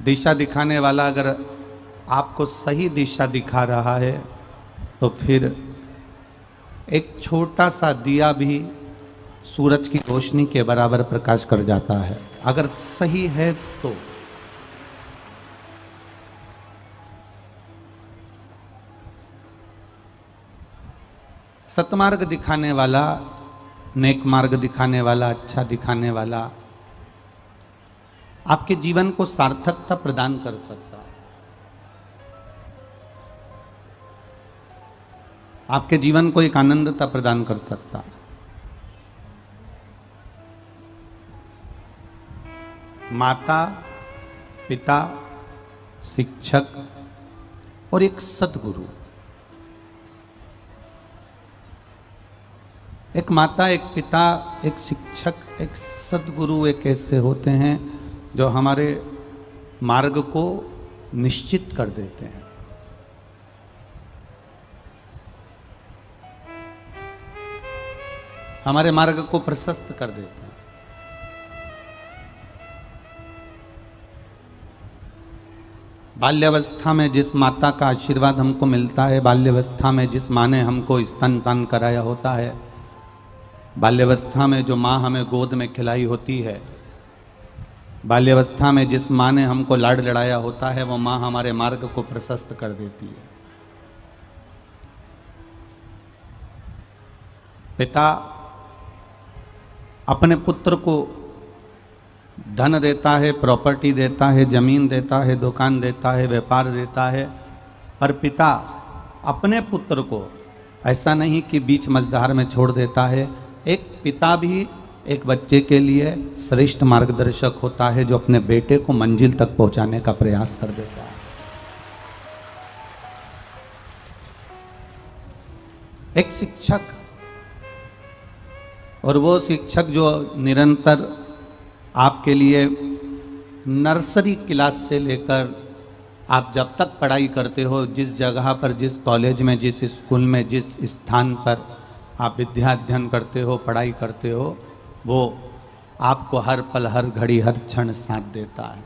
दिशा दिखाने वाला अगर आपको सही दिशा दिखा रहा है तो फिर एक छोटा सा दिया भी सूरज की रोशनी के बराबर प्रकाश कर जाता है, अगर सही है तो। सतमार्ग दिखाने वाला, नेक मार्ग दिखाने वाला, अच्छा दिखाने वाला आपके जीवन को सार्थकता प्रदान कर सकता है, आपके जीवन को एक आनंदता प्रदान कर सकता है। माता, पिता, शिक्षक और एक सतगुरु। एक माता, एक पिता, एक शिक्षक, एक सतगुरु एक ऐसे होते हैं जो हमारे मार्ग को निश्चित कर देते हैं। हमारे मार्ग को प्रशस्त कर देते हैं। बाल्यावस्था में जिस माता का आशीर्वाद हमको मिलता है, बाल्यावस्था में जिस माँ ने हमको स्तनपान कराया होता है, बाल्यावस्था में जो माँ हमें गोद में खिलाई होती है, बाल्यावस्था में जिस माँ ने हमको लाड़ लड़ाया होता है, वो माँ हमारे मार्ग को प्रशस्त कर देती है। पिता अपने पुत्र को धन देता है, प्रॉपर्टी देता है, जमीन देता है, दुकान देता है, व्यापार देता है, पर पिता अपने पुत्र को ऐसा नहीं कि बीच मझधार में छोड़ देता है। एक पिता भी एक बच्चे के लिए श्रेष्ठ मार्गदर्शक होता है, जो अपने बेटे को मंजिल तक पहुंचाने का प्रयास कर देता है। एक शिक्षक, और वो शिक्षक जो निरंतर आपके लिए नर्सरी क्लास से लेकर आप जब तक पढ़ाई करते हो, जिस जगह पर, जिस कॉलेज में, जिस स्कूल में, जिस स्थान पर आप विद्या अध्ययन करते हो, पढ़ाई करते हो, वो आपको हर पल, हर घड़ी, हर क्षण साथ देता है।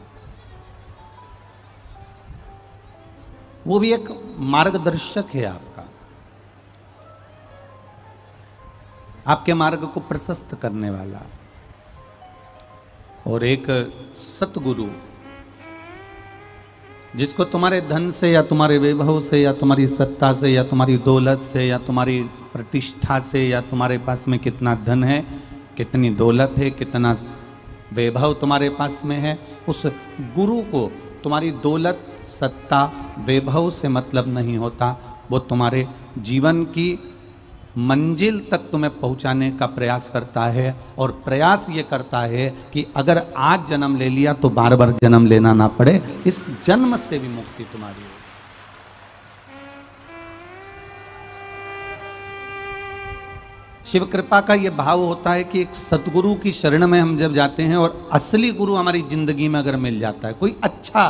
वो भी एक मार्गदर्शक है आपका, आपके मार्ग को प्रशस्त करने वाला। और एक सतगुरु, जिसको तुम्हारे धन से या तुम्हारे वैभव से या तुम्हारी सत्ता से या तुम्हारी दौलत से या तुम्हारी प्रतिष्ठा से या तुम्हारे पास में कितना धन है, कितनी दौलत है, कितना वैभव तुम्हारे पास में है, उस गुरु को तुम्हारी दौलत, सत्ता, वैभव से मतलब नहीं होता। वो तुम्हारे जीवन की मंजिल तक तुम्हें पहुंचाने का प्रयास करता है, और प्रयास ये करता है कि अगर आज जन्म ले लिया तो बार बार जन्म लेना ना पड़े, इस जन्म से भी मुक्ति तुम्हारी हो। शिव कृपा का ये भाव होता है कि एक सतगुरु की शरण में हम जब जाते हैं और असली गुरु हमारी जिंदगी में अगर मिल जाता है, कोई अच्छा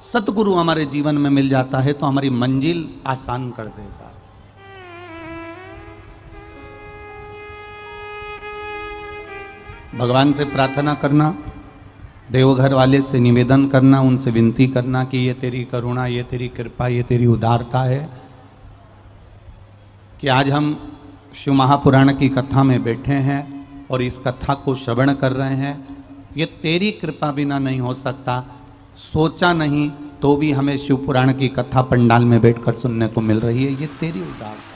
सतगुरु हमारे जीवन में मिल जाता है, तो हमारी मंजिल आसान कर देता है। भगवान से प्रार्थना करना, देवघर वाले से निवेदन करना, उनसे विनती करना कि ये तेरी करुणा, ये तेरी कृपा, ये तेरी उदारता है कि आज हम शिव महापुराण की कथा में बैठे हैं और इस कथा को श्रवण कर रहे हैं। ये तेरी कृपा बिना नहीं हो सकता। सोचा नहीं तो भी हमें शिव पुराण की कथा पंडाल में बैठकर सुनने को मिल रही है, ये तेरी उदारता।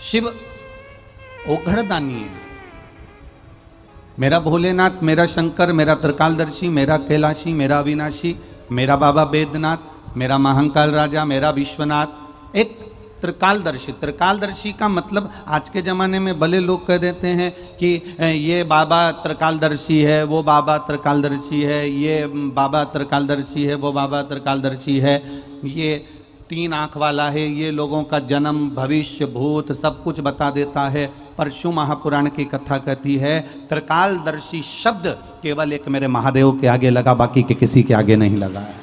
शिव ओघड़दानी है, मेरा भोलेनाथ, मेरा शंकर, मेरा त्रिकालदर्शी, मेरा कैलाशी, मेरा अविनाशी, मेरा बाबा बैद्यनाथ, मेरा महाकाल राजा, मेरा विश्वनाथ। एक त्रिकालदर्शी, त्रिकालदर्शी का मतलब आज के ज़माने में भले लोग कह देते हैं कि ये बाबा त्रिकालदर्शी है, वो बाबा त्रिकालदर्शी है, ये बाबा त्रिकालदर्शी है, वो बाबा त्रिकालदर्शी है, ये 3 आँख वाला है, ये लोगों का जन्म, भविष्य, भूत सब कुछ बता देता है। पर शिव महापुराण की कथा कहती है त्रिकालदर्शी शब्द केवल एक मेरे महादेव के आगे लगा, बाकी के किसी के आगे नहीं लगा है।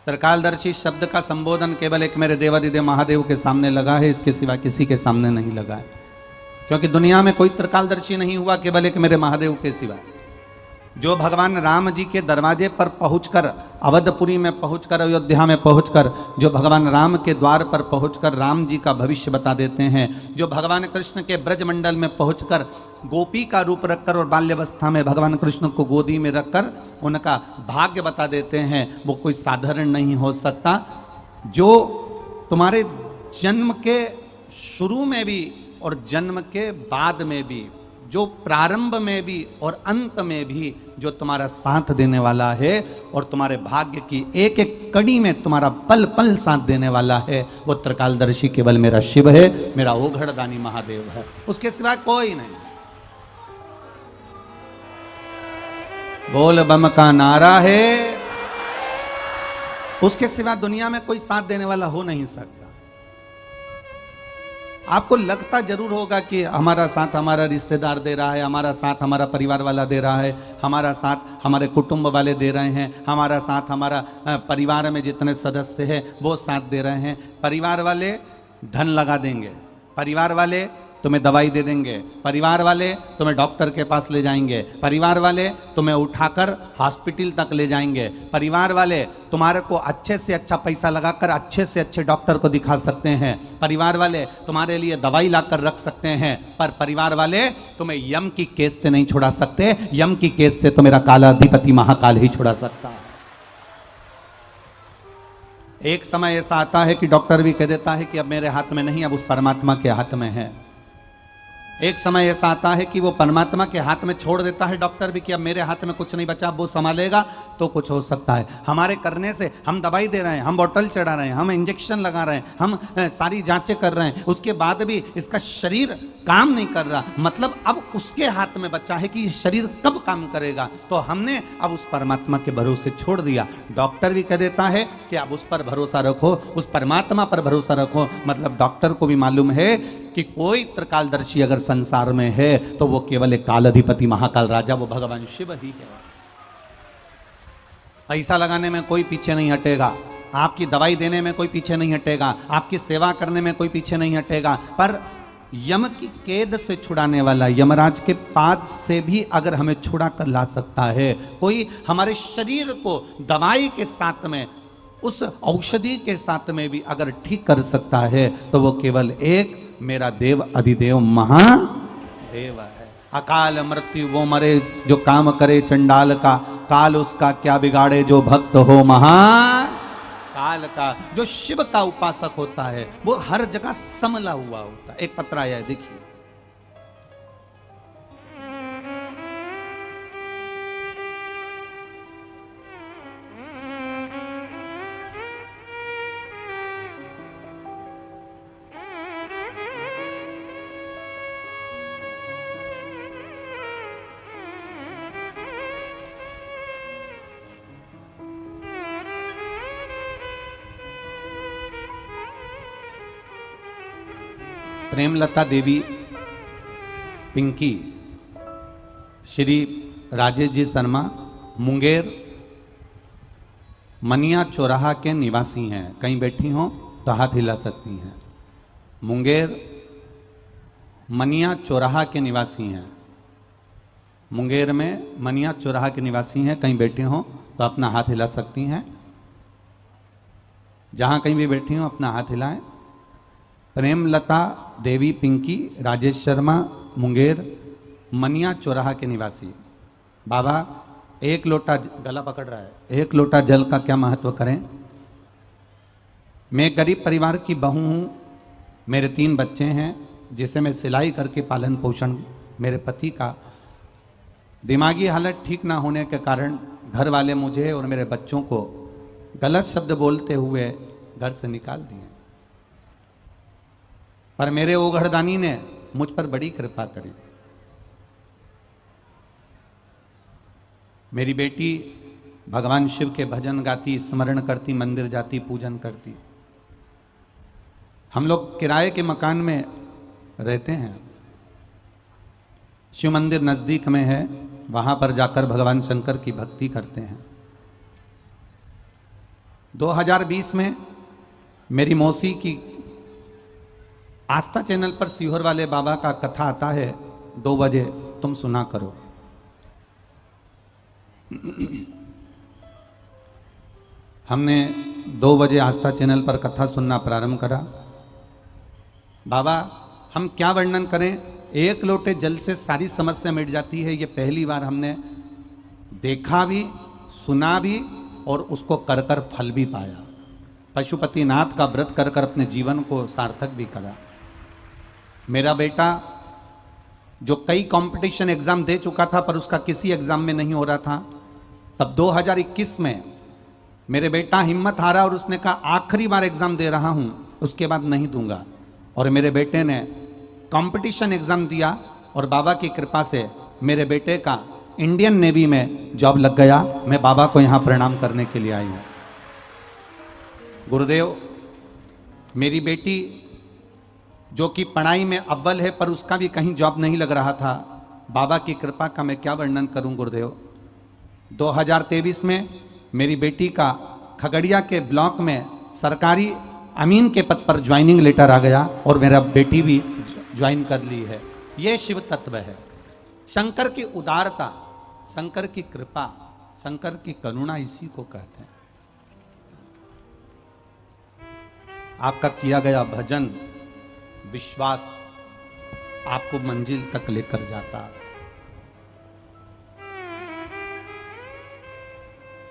त्रिकालदर्शी शब्द का संबोधन केवल एक मेरे देवादिदेव महादेव के सामने लगा है, इसके सिवा किसी के सामने नहीं लगा है। क्योंकि दुनिया में कोई त्रिकालदर्शी नहीं हुआ केवल एक मेरे महादेव के सिवा। जो भगवान राम जी के दरवाजे पर पहुंचकर, अवधपुरी में पहुंचकर, अयोध्या में पहुंचकर, जो भगवान राम के द्वार पर पहुंचकर राम जी का भविष्य बता देते हैं, जो भगवान कृष्ण के ब्रजमंडल में पहुंचकर गोपी का रूप रखकर और बाल्यावस्था में भगवान कृष्ण को गोदी में रखकर उनका भाग्य बता देते हैं, वो कोई साधारण नहीं हो सकता। जो तुम्हारे जन्म के शुरू में भी और जन्म के बाद में भी, जो प्रारंभ में भी और अंत में भी जो तुम्हारा साथ देने वाला है और तुम्हारे भाग्य की एक एक कड़ी में तुम्हारा पल पल साथ देने वाला है, वो त्रिकालदर्शी केवल मेरा शिव है, मेरा ओघड़दानी महादेव है, उसके सिवा कोई नहीं। बोल बम का नारा है, उसके सिवा दुनिया में कोई साथ देने वाला हो नहीं सकता। आपको लगता जरूर होगा कि हमारा साथ हमारा रिश्तेदार दे रहा है, हमारा साथ हमारा परिवार वाला दे रहा है, हमारा साथ हमारे कुटुंब वाले दे रहे हैं, हमारा साथ हमारा परिवार में जितने सदस्य हैं वो साथ दे रहे हैं। परिवार वाले धन लगा देंगे, परिवार वाले तुम्हें दवाई दे देंगे, परिवार वाले तुम्हें डॉक्टर के पास ले जाएंगे, परिवार वाले तुम्हें उठाकर हॉस्पिटल तक ले जाएंगे, परिवार वाले तुम्हारे को अच्छे से अच्छा पैसा लगाकर अच्छे से अच्छे डॉक्टर को दिखा सकते हैं, परिवार वाले तुम्हारे लिए दवाई लाकर रख सकते हैं, पर परिवार वाले तुम्हें यम की केस से नहीं छुड़ा सकते। यम की केस से तो मेरा कालाधिपति महाकाल ही छुड़ा सकता है। एक समय ऐसा आता है कि डॉक्टर भी कह देता है कि अब मेरे हाथ में नहीं, अब उस परमात्मा के हाथ में है। एक समय ऐसा आता है कि वो परमात्मा के हाथ में छोड़ देता है डॉक्टर भी कि अब मेरे हाथ में कुछ नहीं बचा, वो संभालेगा तो कुछ हो सकता है। हमारे करने से हम दवाई दे रहे हैं, हम बोतल चढ़ा रहे हैं, हम इंजेक्शन लगा रहे हैं, हम सारी जांचें कर रहे हैं, उसके बाद भी इसका शरीर काम नहीं कर रहा, मतलब अब उसके हाथ में बचा है कि ये शरीर कब काम करेगा। तो हमने अब उस परमात्मा के भरोसे छोड़ दिया। डॉक्टर भी कह देता है कि अब उस पर भरोसा रखो, उस परमात्मा पर भरोसा रखो। मतलब डॉक्टर को भी मालूम है कि कोई त्रिकालदर्शी अगर संसार में है तो वो केवल एक कालाधिपति महाकाल राजा, वो भगवान शिव ही है। पैसा लगाने में कोई पीछे नहीं हटेगा, आपकी दवाई देने में कोई पीछे नहीं हटेगा, आपकी सेवा करने में कोई पीछे नहीं हटेगा, पर यम की कैद से छुड़ाने वाला, यमराज के पाद से भी अगर हमें छुड़ा कर ला सकता है, कोई हमारे शरीर को दवाई के साथ में, उस औषधि के साथ में भी अगर ठीक कर सकता है, तो वो केवल एक मेरा देव अधिदेव महादेव है। अकाल मृत्यु वो मरे जो काम करे चंडाल का, काल उसका क्या बिगाड़े जो भक्त हो महाकाल का। जो शिव का उपासक होता है वो हर जगह समला हुआ होता है। एक पत्र आया है, देखिए। प्रेमलता देवी पिंकी श्री राजेश जी शर्मा मुंगेर मनिया चौराहा के निवासी हैं। कहीं बैठी हो तो हाथ हिला सकती हैं। मुंगेर मनिया चौराहा के निवासी हैं। मुंगेर में मनिया चौराहा के निवासी हैं। कहीं बैठी हो तो अपना हाथ हिला सकती हैं। जहाँ कहीं भी बैठी हो अपना हाथ हिलाएं। प्रेमलता देवी पिंकी राजेश शर्मा मुंगेर मनिया चौराहा के निवासी। बाबा एक लोटा, गला पकड़ रहा है, एक लोटा जल का क्या महत्व करें। मैं गरीब परिवार की बहू हूँ, मेरे 3 बच्चे हैं जिसे मैं सिलाई करके पालन पोषण, मेरे पति का दिमागी हालत ठीक ना होने के कारण घर वाले मुझे और मेरे बच्चों को गलत शब्द बोलते हुए घर से निकाल दिए, पर मेरे ओघड़दानी ने मुझ पर बड़ी कृपा करी। मेरी बेटी भगवान शिव के भजन गाती, स्मरण करती, मंदिर जाती, पूजन करती। हम लोग किराए के मकान में रहते हैं। शिव मंदिर नजदीक में है, वहां पर जाकर भगवान शंकर की भक्ति करते हैं। 2020 में मेरी मौसी की आस्था चैनल पर सीहोर वाले बाबा का कथा आता है 2 बजे, तुम सुना करो। हमने 2 बजे आस्था चैनल पर कथा सुनना प्रारंभ करा। बाबा हम क्या वर्णन करें, 1 लोटे जल से सारी समस्या मिट जाती है। ये पहली बार हमने देखा भी, सुना भी और उसको कर कर फल भी पाया। पशुपतिनाथ का व्रत कर कर अपने जीवन को सार्थक भी करा। मेरा बेटा जो कई कंपटीशन एग्जाम दे चुका था पर उसका किसी एग्जाम में नहीं हो रहा था, तब 2021 में मेरे बेटा हिम्मत हारा और उसने कहा आखिरी बार एग्जाम दे रहा हूं, उसके बाद नहीं दूंगा। और मेरे बेटे ने कंपटीशन एग्जाम दिया और बाबा की कृपा से मेरे बेटे का इंडियन नेवी में जॉब लग गया। मैं बाबा को यहां प्रणाम करने के लिए आई हूं। गुरुदेव, मेरी बेटी जो कि पढ़ाई में अव्वल है पर उसका भी कहीं जॉब नहीं लग रहा था। बाबा की कृपा का मैं क्या वर्णन करूं गुरुदेव। 2023 में मेरी बेटी का खगड़िया के ब्लॉक में सरकारी अमीन के पद पर ज्वाइनिंग लेटर आ गया और मेरा बेटी भी ज्वाइन कर ली है। ये शिव तत्व है, शंकर की उदारता, शंकर की कृपा, शंकर की करुणा, इसी को कहते हैं। आपका किया गया भजन, विश्वास आपको मंजिल तक लेकर जाता।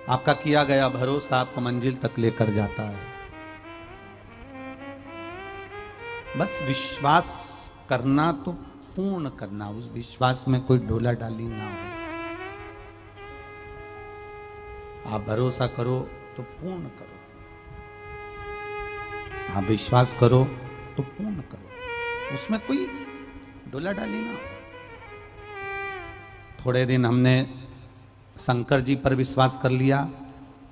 आपका किया गया भरोसा आपको मंजिल तक लेकर जाता है। बस विश्वास करना तो पूर्ण करना, उस विश्वास में कोई ढोला डाली ना हो। आप भरोसा करो तो पूर्ण करो, आप विश्वास करो तो पूर्ण करो, उसमें कोई ढोला डाली ना हो। थोड़े दिन हमने शंकर जी पर विश्वास कर लिया,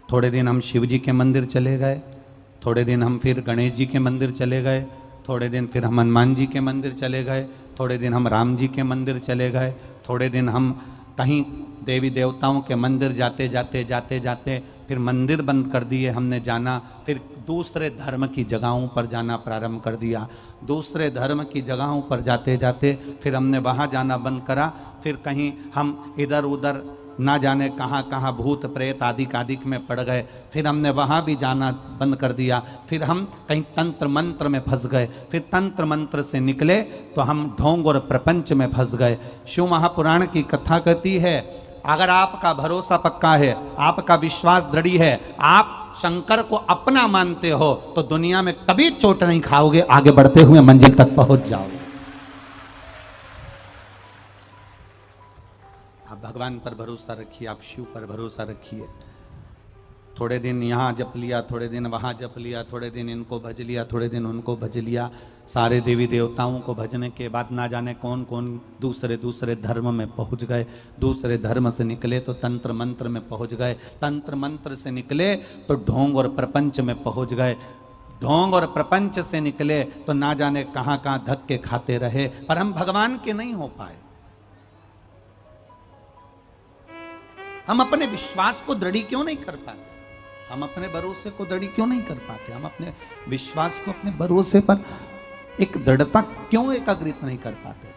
थोड़े दिन हम शिव जी के मंदिर चले गए, थोड़े दिन हम फिर गणेश जी के मंदिर चले गए, थोड़े दिन फिर हम हनुमान जी के मंदिर चले गए, थोड़े दिन हम राम जी के मंदिर चले गए, थोड़े दिन हम कहीं देवी देवताओं के मंदिर जाते जाते जाते जाते फिर मंदिर बंद कर दिए हमने जाना। फिर दूसरे धर्म की जगहों पर जाना प्रारंभ कर दिया। दूसरे धर्म की जगहों पर जाते जाते फिर हमने वहाँ जाना बंद करा। फिर कहीं हम इधर उधर ना जाने कहाँ कहाँ भूत प्रेत आदिक आदिक में पड़ गए, फिर हमने वहाँ भी जाना बंद कर दिया। फिर हम कहीं तंत्र मंत्र में फंस गए, फिर तंत्र मंत्र से निकले तो हम ढोंग और प्रपंच में फंस गए। शिव महापुराण की कथा कहती है, अगर आपका भरोसा पक्का है, आपका विश्वास दृढ़ है, आप शंकर को अपना मानते हो तो दुनिया में कभी चोट नहीं खाओगे, आगे बढ़ते हुए मंजिल तक पहुंच जाओगे। आप भगवान पर भरोसा रखिए, आप शिव पर भरोसा रखिए। थोड़े दिन यहाँ जप लिया, थोड़े दिन वहाँ जप लिया, थोड़े दिन इनको भज लिया, थोड़े दिन उनको भज लिया। सारे देवी देवताओं को भजने के बाद ना जाने कौन कौन दूसरे दूसरे धर्म में पहुँच गए। दूसरे धर्म से निकले तो तंत्र मंत्र में पहुँच गए, तंत्र मंत्र से निकले तो ढोंग और प्रपंच में पहुँच गए, ढोंग और प्रपंच से निकले तो ना जाने कहाँ कहाँ धक्के खाते रहे, पर हम भगवान के नहीं हो पाए। हम अपने विश्वास को दृढ़ क्यों नहीं कर पाते, हम अपने भरोसे को दृढ़ क्यों नहीं कर पाते, हम अपने विश्वास को अपने भरोसे पर एक दृढ़ता क्यों एकाग्रित नहीं कर पाते।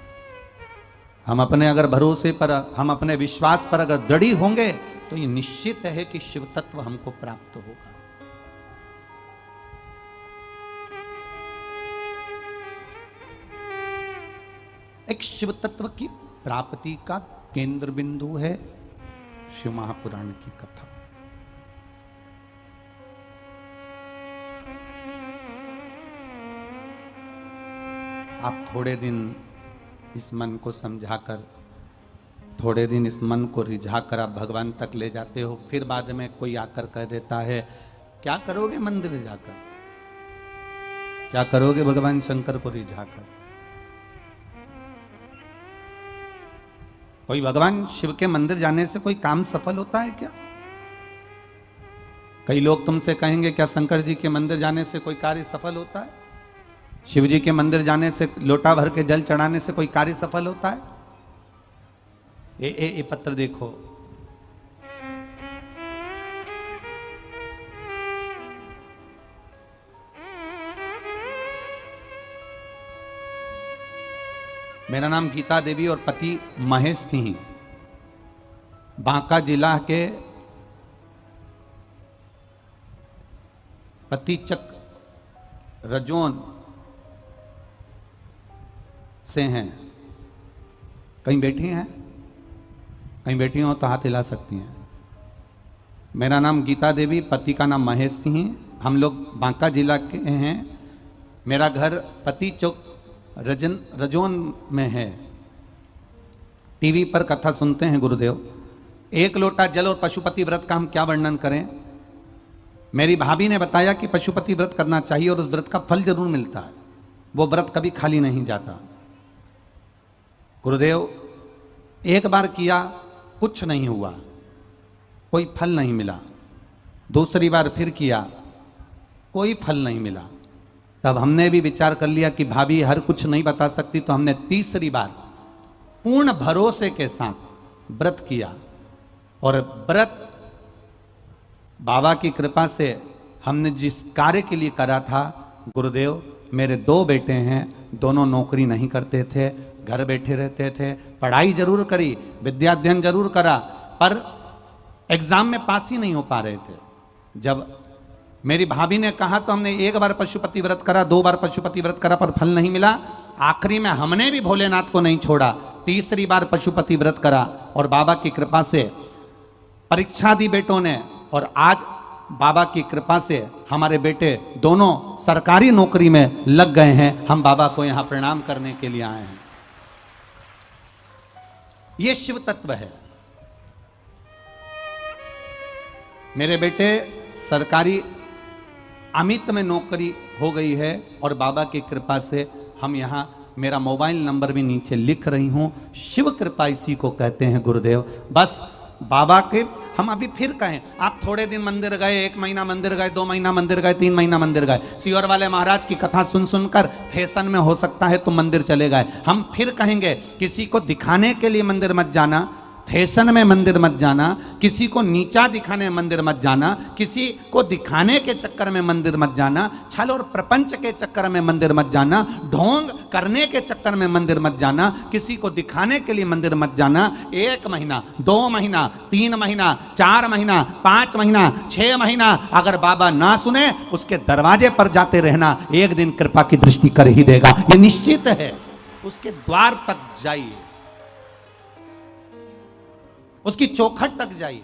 हम अपने अगर भरोसे पर, हम अपने विश्वास पर अगर दृढ़ होंगे तो ये निश्चित है कि शिव तत्व हमको प्राप्त होगा। एक शिव तत्व की प्राप्ति का केंद्र बिंदु है शिव महापुराण की कथा। आप थोड़े दिन इस मन को समझाकर, थोड़े दिन इस मन को रिझाकर आप भगवान तक ले जाते हो, फिर बाद में कोई आकर कह देता है क्या करोगे मंदिर जाकर, क्या करोगे भगवान शंकर को रिझाकर। कोई भगवान शिव के मंदिर जाने से कोई काम सफल होता है क्या? कई लोग तुमसे कहेंगे क्या शंकर जी के मंदिर जाने से कोई कार्य सफल होता है? शिव जी के मंदिर जाने से, लोटा भर के जल चढ़ाने से कोई कार्य सफल होता है? ये पत्र देखो, मेरा नाम गीता देवी और पति महेश सिंह, बांका जिला के पतिचक रजोन से हैं। कहीं बैठी हैं? कहीं बैठी हो तो हाथ हिला सकती हैं। मेरा नाम गीता देवी, पति का नाम महेश सिंह, हम लोग बांका जिला के हैं। मेरा घर पतिचक रजोन में है। टीवी पर कथा सुनते हैं गुरुदेव। एक लोटा जल और पशुपति व्रत का हम क्या वर्णन करें। मेरी भाभी ने बताया कि पशुपति व्रत करना चाहिए और उस व्रत का फल जरूर मिलता है, वो व्रत कभी खाली नहीं जाता। गुरुदेव एक बार किया, कुछ नहीं हुआ, कोई फल नहीं मिला। दूसरी बार फिर किया, कोई फल नहीं मिला। तब हमने भी विचार कर लिया कि भाभी हर कुछ नहीं बता सकती, तो हमने तीसरी बार पूर्ण भरोसे के साथ व्रत किया। और व्रत बाबा की कृपा से हमने जिस कार्य के लिए करा था, गुरुदेव मेरे 2 बेटे हैं, दोनों नौकरी नहीं करते थे, घर बैठे रहते थे। पढ़ाई जरूर करी, विद्याध्ययन जरूर करा, पर एग्जाम में पास ही नहीं हो पा रहे थे। जब मेरी भाभी ने कहा तो हमने 1 बार पशुपति व्रत करा, 2 बार पशुपति व्रत करा, पर फल नहीं मिला। आखिरी में हमने भी भोलेनाथ को नहीं छोड़ा, तीसरी बार पशुपति व्रत करा और बाबा की कृपा से परीक्षा दी बेटों ने। और आज बाबा की कृपा से हमारे बेटे दोनों सरकारी नौकरी में लग गए हैं। हम बाबा को यहां प्रणाम करने के लिए आए हैं। यह शिव तत्व है। मेरे बेटे सरकारी अमित में नौकरी हो गई है और बाबा की कृपा से हम यहां, मेरा मोबाइल नंबर भी नीचे लिख रही हूं। शिव कृपा इसी को कहते हैं गुरुदेव। बस बाबा के हम अभी फिर कहें, आप थोड़े दिन मंदिर गए, 1 महीना मंदिर गए, 2 महीना मंदिर गए, 3 महीना मंदिर गए, सियोर वाले महाराज की कथा सुन सुनकर फैशन में हो सकता है तो मंदिर चले गए। हम फिर कहेंगे, किसी को दिखाने के लिए मंदिर मत जाना, फैशन में मंदिर मत जाना, किसी को नीचा दिखाने मंदिर मत जाना, किसी को दिखाने के चक्कर में मंदिर मत जाना, छल और प्रपंच के चक्कर में मंदिर मत जाना, ढोंग करने के चक्कर में मंदिर मत जाना, किसी को दिखाने के लिए मंदिर मत जाना। 1 महीना, 2 महीना, 3 महीना, 4 महीना, 5 महीना, 6 महीना अगर बाबा ना सुने, उसके दरवाजे पर जाते रहना, एक दिन कृपा की दृष्टि कर ही देगा, ये निश्चित है। उसके द्वार तक जाइए, उसकी चौखट तक जाइए,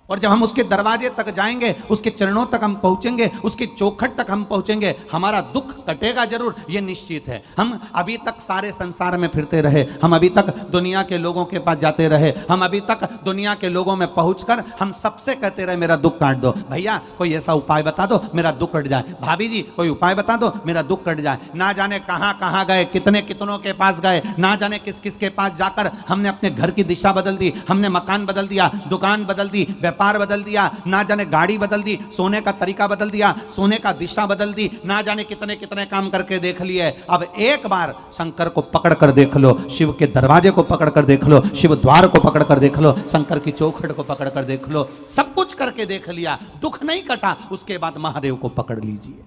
और जब हम उसके दरवाजे तक जाएंगे, उसके चरणों तक हम पहुंचेंगे, उसकी चौखट तक हम पहुंचेंगे, हमारा दुख कटेगा जरूर, यह निश्चित है। हम अभी तक सारे संसार में फिरते रहे, हम अभी तक दुनिया के लोगों के पास जाते रहे, हम अभी तक दुनिया के लोगों में पहुंचकर हम सबसे कहते रहे मेरा दुख काट दो, भैया कोई ऐसा उपाय बता दो मेरा दुख कट जाए, भाभी जी कोई उपाय बता दो मेरा दुख कट जाए। ना जाने कहां कहां गए, कितने कितनों के पास गए, ना जाने किस किस के पास जाकर हमने अपने घर की दिशा बदल दी, हमने मकान बदल दिया, दुकान बदल दी, व्यापार बदल दिया, ना जाने गाड़ी बदल दी, सोने का तरीका बदल दिया, सोने का दिशा बदल दी, ना जाने कितने कितने काम करके देख लिए। अब एक बार शंकर को पकड़ कर देख लो, शिव के दरवाजे को पकड़ कर देख लो, शिव द्वार को पकड़ कर देख लो, शंकर की चौखट को पकड़ कर देख लो। सब कुछ करके देख लिया, दुख नहीं कटा, उसके बाद महादेव को पकड़ लीजिए,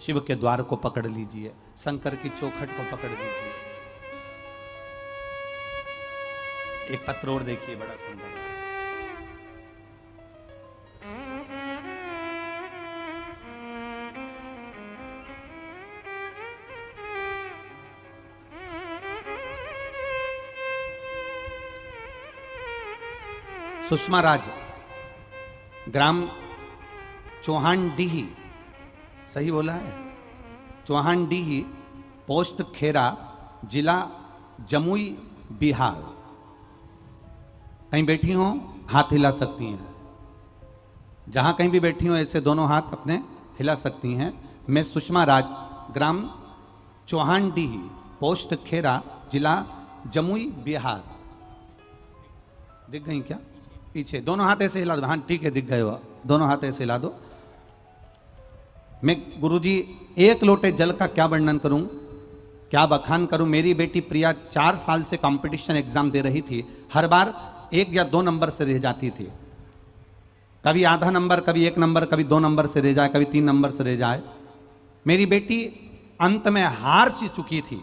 शिव के द्वार को पकड़ लीजिए, शंकर की चौखट को पकड़ लीजिए। एक पत्र और देखिए, बड़ा सुंदर है। सुषमा राज, ग्राम चौहानडीही, सही बोला है, चौहानडीही, पोस्ट खेरा, जिला जमुई, बिहार। कहीं बैठी हो हाथ हिला सकती हैं, जहां कहीं भी बैठी हो ऐसे दोनों हाथ अपने हिला सकती हैं। मैं सुषमा राज, ग्राम चौहानडीही, पोस्ट खेरा, जिला जमुई, बिहार। दिख गई क्या? पीछे दोनों हाथ ऐसे हिला दो। हाँ ठीक है, दिख गए वो, दोनों हाथ ऐसे हिला दो। मैं गुरुजी 1 लोटे जल का क्या वर्णन करूं, क्या बखान करूं। मेरी बेटी प्रिया 4 साल से कंपटीशन एग्जाम दे रही थी, हर बार 1 या 2 नंबर से रह जाती थी, कभी आधा नंबर, कभी 1 नंबर, कभी 2 नंबर से रह जाए, कभी 3 नंबर से रह जाए। मेरी बेटी अंत में हार सी चुकी थी,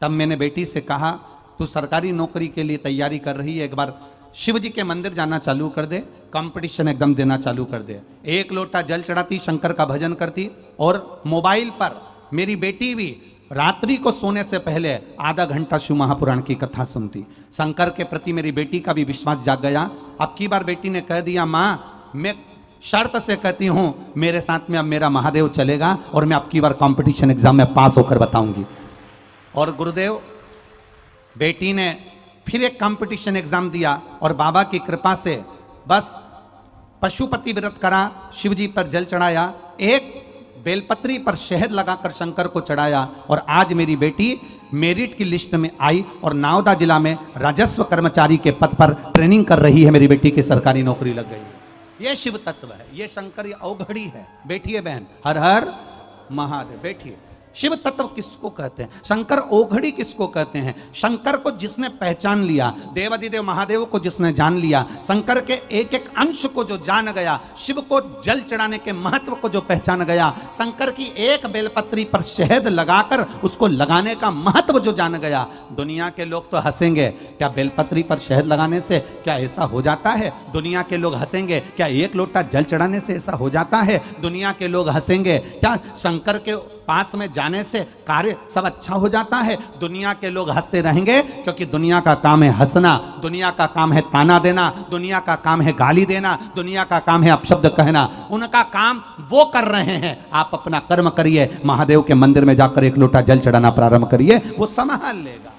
तब मैंने बेटी से कहा तू सरकारी नौकरी के लिए तैयारी कर रही है, एक बार शिव जी के मंदिर जाना चालू कर दे, कंपटीशन एकदम देना चालू कर दे। एक लोटा जल चढ़ाती, शंकर का भजन करती, और मोबाइल पर मेरी बेटी भी रात्रि को सोने से पहले आधा घंटा शिव महापुराण की कथा सुनती। शंकर के प्रति मेरी बेटी का भी विश्वास जाग गया। अब की बार बेटी ने कह दिया, माँ मैं शर्त से कहती हूं मेरे साथ में अब मेरा महादेव चलेगा और मैं अब की बार कंपटीशन एग्जाम में पास होकर बताऊंगी। और गुरुदेव, बेटी ने फिर एक कंपटीशन एग्जाम दिया और बाबा की कृपा से बस पशुपति व्रत करा, शिव जी पर जल चढ़ाया, एक बेलपत्री पर शहद लगाकर शंकर को चढ़ाया, और आज मेरी बेटी मेरिट की लिस्ट में आई और नावदा जिला में राजस्व कर्मचारी के पद पर ट्रेनिंग कर रही है। मेरी बेटी की सरकारी नौकरी लग गई है। ये शिव तत्व है, ये शंकर अवघड़ी है। बैठिए बहन, हर हर महादेव, बैठिए। शिव तत्व किसको कहते हैं? शंकर ओघड़ी किसको कहते हैं? शंकर को जिसने पहचान लिया, देवादिदेव महादेव को जिसने जान लिया, शंकर के एक एक अंश को जो जान गया, शिव को जल चढ़ाने के महत्व को जो पहचान गया, शंकर की एक बेलपत्री पर शहद लगाकर उसको लगाने का महत्व जो जान गया। दुनिया के लोग तो हंसेंगे, क्या बेलपत्री पर शहद लगाने से क्या ऐसा हो जाता है? दुनिया के लोग हंसेंगे, क्या एक लोटा जल चढ़ाने से ऐसा हो जाता है? दुनिया के लोग हंसेंगे, क्या शंकर के पास में जाने से कार्य सब अच्छा हो जाता है? दुनिया के लोग हंसते रहेंगे, क्योंकि दुनिया का काम है हंसना, दुनिया का काम है ताना देना, दुनिया का काम है गाली देना, दुनिया का काम है अपशब्द कहना। उनका काम वो कर रहे हैं। आप अपना कर्म करिए, महादेव के मंदिर में जाकर एक लोटा जल चढ़ाना प्रारंभ करिए, वो संभाल लेगा।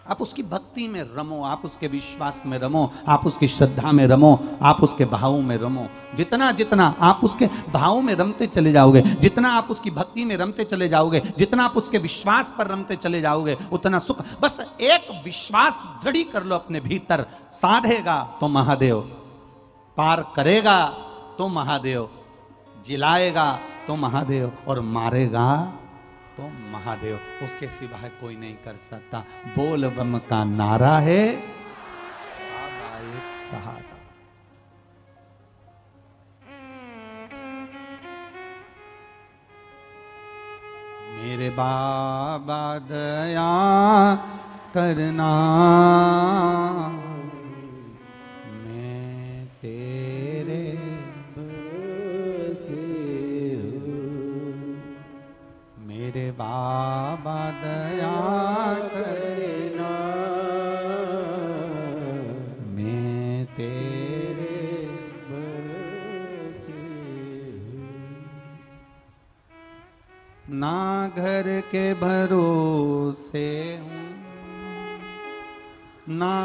आप उसकी भक्ति में रमो, आप उसके विश्वास में रमो, आप उसकी श्रद्धा में रमो, आप उसके भाव में रमो। जितना जितना आप उसके भाव में रमते चले जाओगे, जितना आप उसकी भक्ति में रमते चले जाओगे, जितना आप उसके विश्वास पर रमते चले जाओगे, उतना सुख। बस एक विश्वास दृढ़ कर लो अपने भीतर, साधेगा तो महादेव, पार करेगा तो महादेव, जिलाएगा तो महादेव, और मारेगा तो महादेव। उसके सिवाय कोई नहीं कर सकता। बोल बम का नारा है, बाबा एक सहारा। मेरे बाबा दया करना, मैं तेरे मेरे बाबा दया करना, मैं तेरे भरोसे हूँ। ना घर के भरोसे हूँ, ना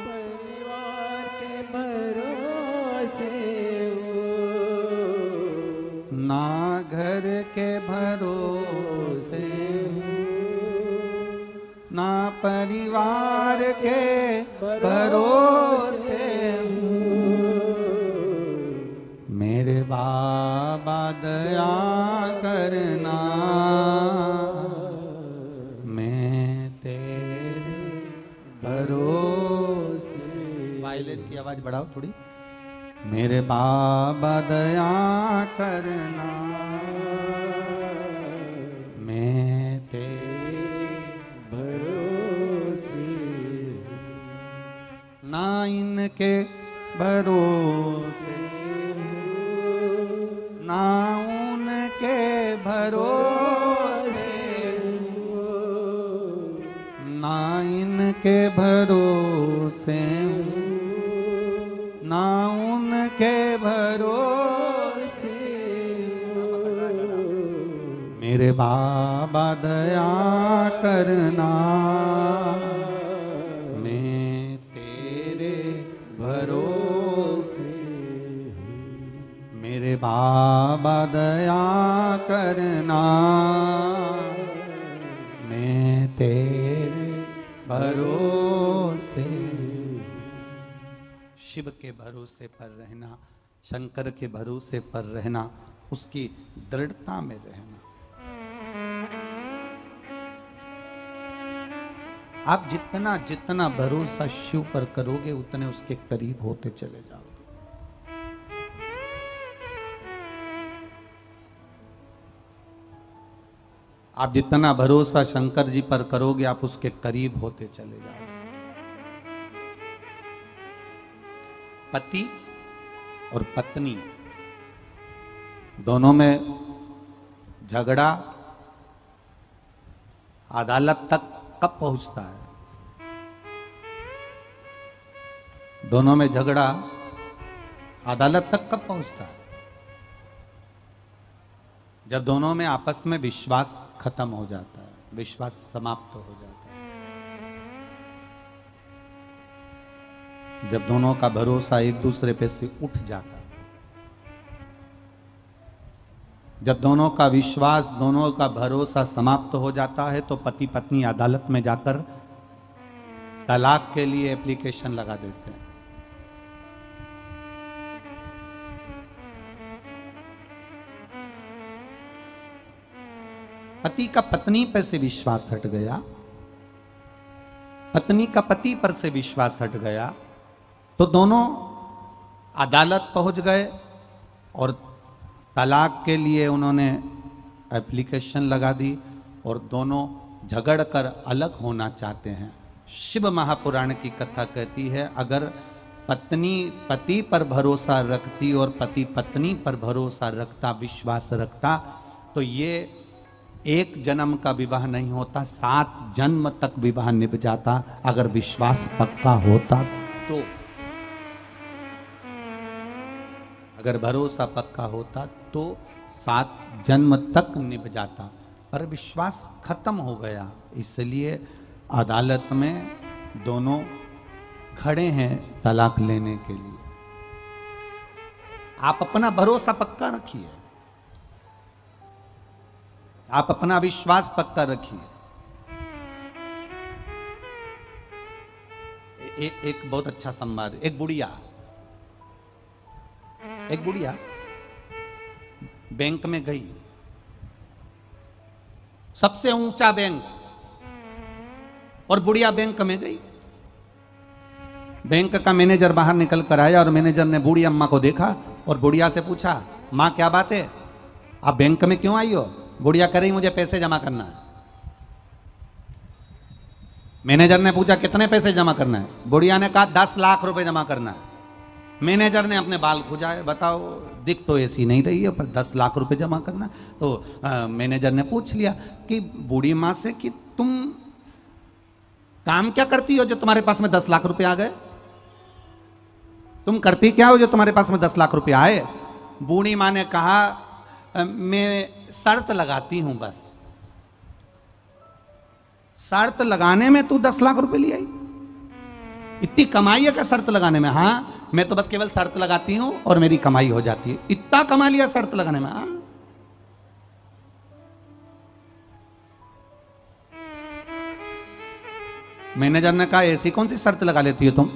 परिवार के भरोसे हूँ, ना घर के भरोसे ना परिवार के भरोसे हूँ। मेरे बाबा दया करना, मैं तेरे भरोसे। वायलिन की आवाज बढ़ाओ थोड़ी। मेरे बाबा दया करना, मैं तेरे भरोसे। ना इनके भरोसे, ना उनके भरोसे, ना इनके भरोसे, ना उनके भरोसे। मेरे बाबा दया करना, मैं तेरे भरोसे। मेरे बाबा दया करना, मैं तेरे भरोसे। शिव के भरोसे पर रहना, शंकर के भरोसे पर रहना, उसकी दृढ़ता में रहना। आप जितना जितना भरोसा शिव पर करोगे, उतने उसके करीब होते चले जाओगे। आप जितना भरोसा शंकर जी पर करोगे आप उसके करीब होते चले जाओगे। पति और पत्नी दोनों में झगड़ा अदालत तक कब पहुंचता है? दोनों में झगड़ा अदालत तक कब पहुंचता है? जब दोनों में आपस में विश्वास खत्म हो जाता है, विश्वास समाप्त हो जाता है, जब दोनों का भरोसा एक दूसरे पे से उठ जाता है, जब दोनों का विश्वास, दोनों का भरोसा समाप्त हो जाता है, तो पति पत्नी अदालत में जाकर तलाक के लिए एप्लीकेशन लगा देते हैं। पति का पत्नी पर से विश्वास हट गया, पत्नी का पति पर से विश्वास हट गया, तो दोनों अदालत पहुंच गए और तलाक के लिए उन्होंने एप्लीकेशन लगा दी और दोनों झगड़ कर अलग होना चाहते हैं। शिव महापुराण की कथा कहती है, अगर पत्नी पति पर भरोसा रखती और पति पत्नी पर भरोसा रखता, विश्वास रखता, तो ये एक जन्म का विवाह नहीं होता, 7 जन्म तक विवाह निभ जाता। अगर विश्वास पक्का होता तो, अगर भरोसा पक्का होता तो 7 जन्म तक निभ जाता, पर विश्वास खत्म हो गया, इसलिए अदालत में दोनों खड़े हैं तलाक लेने के लिए। आप अपना भरोसा पक्का रखिए, आप अपना विश्वास पक्का रखिए। एक बहुत अच्छा संवाद, एक बुढ़िया बैंक में गई, सबसे ऊंचा बैंक, और बुढ़िया बैंक में गई। बैंक का मैनेजर बाहर निकल कर आया और मैनेजर ने बूढ़ी अम्मा को देखा और बुढ़िया से पूछा, मां क्या बात है, आप बैंक में क्यों आई हो? बुढ़िया कह रही मुझे पैसे जमा करना है। मैनेजर ने पूछा कितने पैसे जमा करना है? बुढ़िया ने कहा 10 लाख रुपए जमा करना है। मैनेजर ने अपने बाल खुजाए, बताओ दिख तो ऐसी नहीं रही है पर 10 लाख रुपए जमा करना। तो मैनेजर ने पूछ लिया कि बूढ़ी माँ से कि तुम काम क्या करती हो जो तुम्हारे पास में 10 लाख रुपए आ गए? तुम करती क्या हो जो तुम्हारे पास में 10 लाख रुपए आए? बूढ़ी माँ ने कहा मैं शर्त लगाती हूं बस। शर्त लगाने में तू 10 लाख रुपए ले आई? इतनी कमाई है क्या शर्त लगाने में? हाँ, मैं तो बस केवल शर्त लगाती हूं और मेरी कमाई हो जाती है। इतना कमा लिया शर्त लगाने में? हाँ। मैनेजर ने कहा ऐसी कौन सी शर्त लगा लेती हो तुम?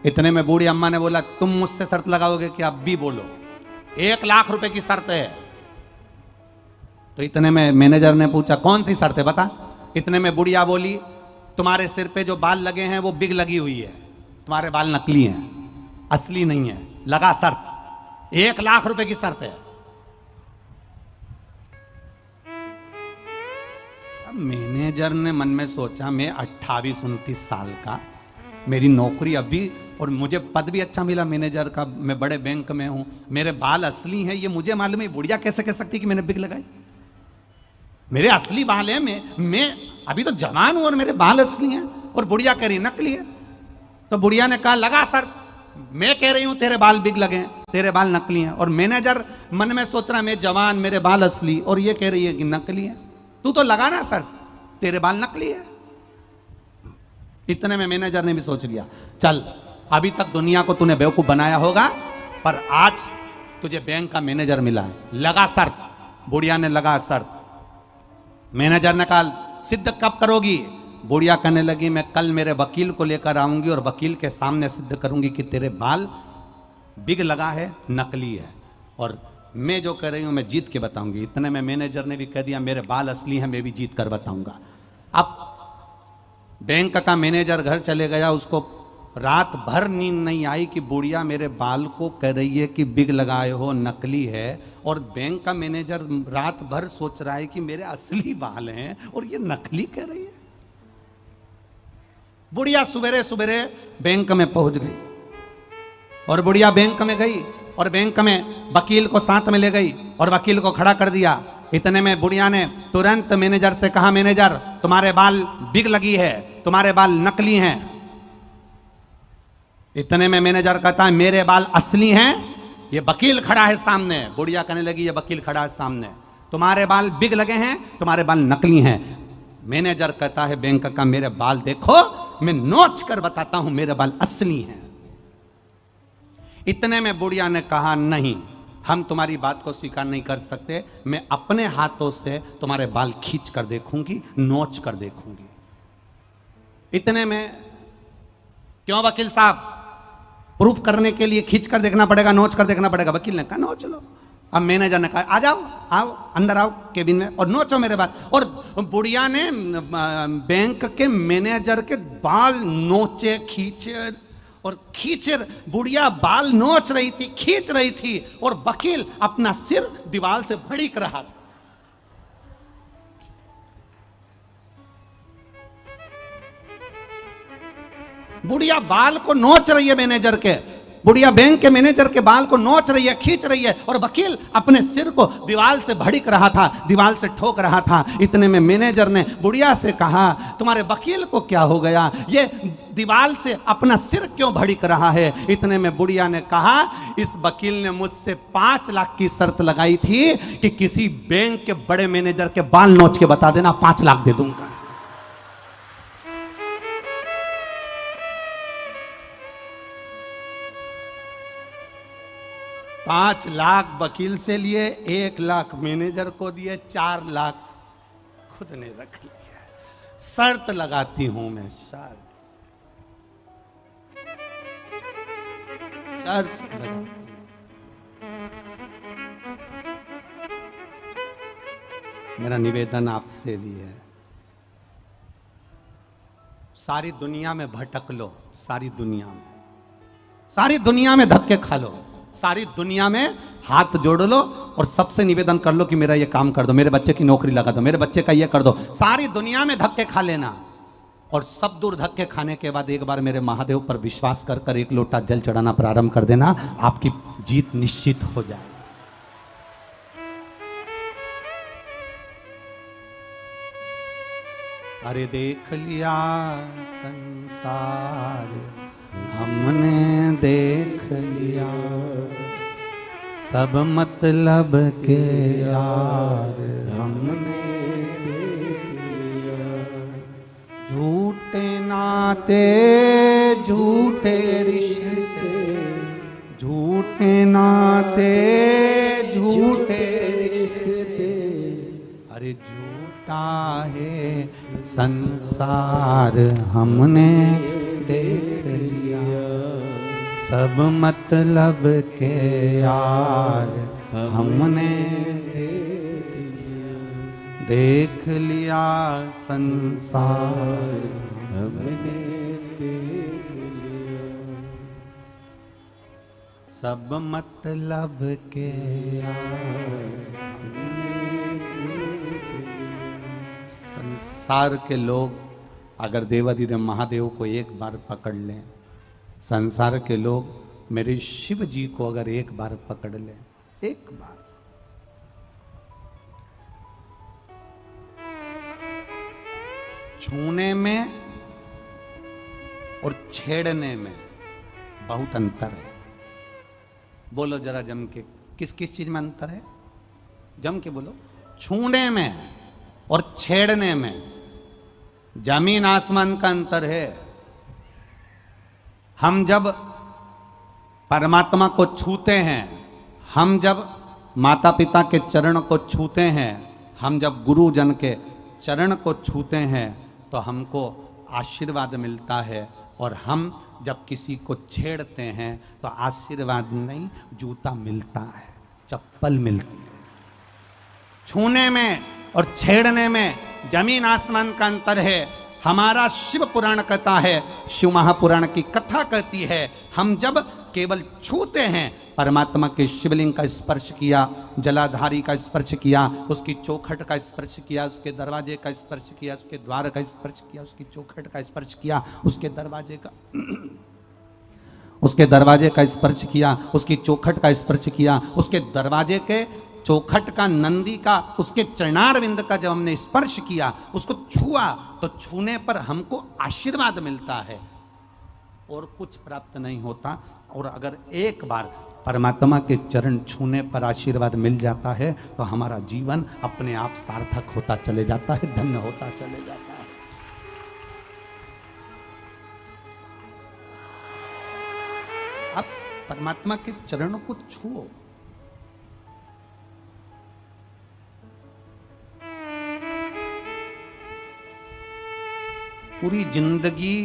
इतने में बूढ़ी अम्मा ने बोला, तुम मुझसे शर्त लगाओगे कि अब भी बोलो, 1 लाख रुपए की शर्त है। तो इतने में मैनेजर ने पूछा कौन सी शर्त है बता? इतने में बुढ़िया बोली, तुम्हारे सिर पे जो बाल लगे हैं वो बिग लगी हुई है, तुम्हारे बाल नकली हैं, असली नहीं है, लगा शर्त, 1 लाख रुपए की शर्त है। अब मैनेजर ने मन में सोचा, मैं 28-29 साल का, मेरी नौकरी अभी, और मुझे पद भी अच्छा मिला मैनेजर का, मैं बड़े बैंक में हूं, मेरे बाल असली हैं, ये मुझे मालूम है, बुढ़िया कैसे कह सकती कि मैंने बिग लगाई? मेरे असली बाल हैं, मैं अभी तो जवान हूं और मेरे बाल असली हैं, और बुढ़िया कह रही नकली है। तो बुढ़िया ने कहा लगा सर, मैं कह रही हूं तेरे बाल बिग लगे हैं, तेरे बाल नकली हैं, और मैनेजर मन में सोच रहा मैं जवान, मेरे बाल असली, और ये कह रही है कि नकली है। तू तो लगा ना सर, तेरे बाल नकली है। इतने में मैनेजर ने भी सोच लिया, चल अभी तक दुनिया को तूने बेवकूफ बनाया होगा, पर आज तुझे बैंक का मैनेजर मिला है, लगा शर्त। बुढ़िया ने लगा शर्त। मैनेजर ने कहा सिद्ध कब करोगी? बुढ़िया कहने लगी, मैं कल मेरे वकील को लेकर आऊंगी और वकील के सामने सिद्ध करूंगी कि तेरे बाल बिग लगा है, नकली है, और मैं जो कह रही हूं मैं जीत के बताऊंगी। इतने में मैनेजर ने भी कह दिया मेरे बाल असली हैं, मैं भी जीत कर बताऊंगा। अब बैंक का मैनेजर घर चले गया, उसको रात भर नींद नहीं आई कि बुढ़िया मेरे बाल को कह रही है कि बिग लगाए हो, नकली है, और बैंक का मैनेजर रात भर सोच रहा है कि मेरे असली बाल हैं और ये नकली कह रही है। बुढ़िया सुबेरे सुबेरे बैंक में पहुंच गई और बुढ़िया बैंक में गई और बैंक में वकील को साथ में ले गई और वकील को खड़ा कर दिया। इतने में बुढ़िया ने तुरंत मैनेजर से कहा, मैनेजर तुम्हारे बाल बिग लगी है, तुम्हारे बाल नकली हैं। इतने में मैनेजर कहता है मेरे बाल असली हैं। ये वकील खड़ा है सामने। बुढ़िया कहने लगी ये वकील खड़ा है सामने, तुम्हारे बाल बिग लगे हैं, तुम्हारे बाल नकली हैं। मैनेजर कहता है बैंक का, मेरे बाल देखो, मैं नोच कर बताता हूं मेरे बाल असली हैं। इतने में बुढ़िया ने कहा नहीं, हम तुम्हारी बात को स्वीकार नहीं कर सकते, मैं अपने हाथों से तुम्हारे बाल खींच कर देखूंगी, नोच कर देखूंगी। इतने में, क्यों वकील साहब, प्रूफ करने के लिए खींच कर देखना पड़ेगा, नोच कर देखना पड़ेगा? वकील ने कहा नोच लो। अब मैनेजर ने कहा आ जाओ, आओ अंदर आओ केबिन में और नोचो मेरे बाल। और बुढ़िया ने बैंक के मैनेजर के बाल नोचे, खींचे और खींचे। बुढ़िया बाल नोच रही थी, खींच रही थी, और वकील अपना सिर दीवार से भड़क रहा था। बुढ़िया बाल को नोच रही है मैनेजर के, बुढ़िया बैंक के मैनेजर के बाल को नोच रही है, खींच रही है, और वकील अपने सिर को दीवार से भड़क रहा था, दीवार से ठोक रहा था। इतने में मैनेजर ने बुढ़िया से कहा, तुम्हारे वकील को क्या हो गया, ये दीवार से अपना सिर क्यों भड़क रहा है? इतने में बुढ़िया ने कहा, इस वकील ने मुझसे 5 लाख की शर्त लगाई थी कि किसी बैंक के बड़े मैनेजर के बाल नोच के बता देना, 5 लाख दे दूंगा। पांच लाख वकील से लिए, 1 लाख मैनेजर को दिए, 4 लाख खुद ने रख लिया। शर्त लगाती हूं मैं, शर्त लगाती हूं। मेरा निवेदन आपसे भी है, सारी दुनिया में भटक लो, सारी दुनिया में धक्के खा लो, सारी दुनिया में हाथ जोड़ लो और सबसे निवेदन कर लो कि मेरा ये काम कर दो, मेरे बच्चे की नौकरी लगा दो, मेरे बच्चे का ये कर दो। सारी दुनिया में धक्के खा लेना और सब दूर धक्के खाने के बाद एक बार मेरे महादेव पर विश्वास कर कर 1 लोटा जल चढ़ाना प्रारंभ कर देना, आपकी जीत निश्चित हो जाए। अरे देख लिया संसार हमने, देख लिया सब मतलब के यार हमने देख लिया। झूठे नाते झूठे रिश्ते, झूठे नाते झूठे रिश्ते, अरे झूठा है संसार हमने देख लिया। सब मतलब के यार हमने देख लिया, संसार हमने देख लिया। सब मतलब के यार संसार के लोग अगर देवाधिदेव महादेव को एक बार पकड़ लें, संसार के लोग मेरे शिव जी को अगर एक बार पकड़ लें, एक बार, छूने में और छेड़ने में बहुत अंतर है। बोलो जरा जम के, किस किस चीज में अंतर है? जम के बोलो। छूने में और छेड़ने में जमीन आसमान का अंतर है। हम जब परमात्मा को छूते हैं, हम जब माता पिता के चरण को छूते हैं, हम जब गुरुजन के चरण को छूते हैं तो हमको आशीर्वाद मिलता है, और हम जब किसी को छेड़ते हैं तो आशीर्वाद नहीं, जूता मिलता है, चप्पल मिलती है। छूने में और छेड़ने में जमीन आसमान का अंतर है। हमारा शिव पुराण कहता है, शिव महापुराण की कथा कहती है, हम जब केवल छूते हैं, परमात्मा के शिवलिंग का स्पर्श किया, जलाधारी का स्पर्श किया, उसकी चौखट का स्पर्श किया, उसके दरवाजे का स्पर्श किया, उसके द्वार का स्पर्श किया, उसकी चौखट का स्पर्श किया, उसके दरवाजे का स्पर्श किया, उसकी चौखट का स्पर्श किया, उसके दरवाजे के चौखट का, नंदी का, उसके चरणारविंद का जब हमने स्पर्श किया, उसको छुआ, तो छूने पर हमको आशीर्वाद मिलता है और कुछ प्राप्त नहीं होता। और अगर एक बार परमात्मा के चरण छूने पर आशीर्वाद मिल जाता है तो हमारा जीवन अपने आप सार्थक होता चले जाता है, धन्य होता चले जाता है। अब परमात्मा के चरणों को छुओ, पूरी जिंदगी,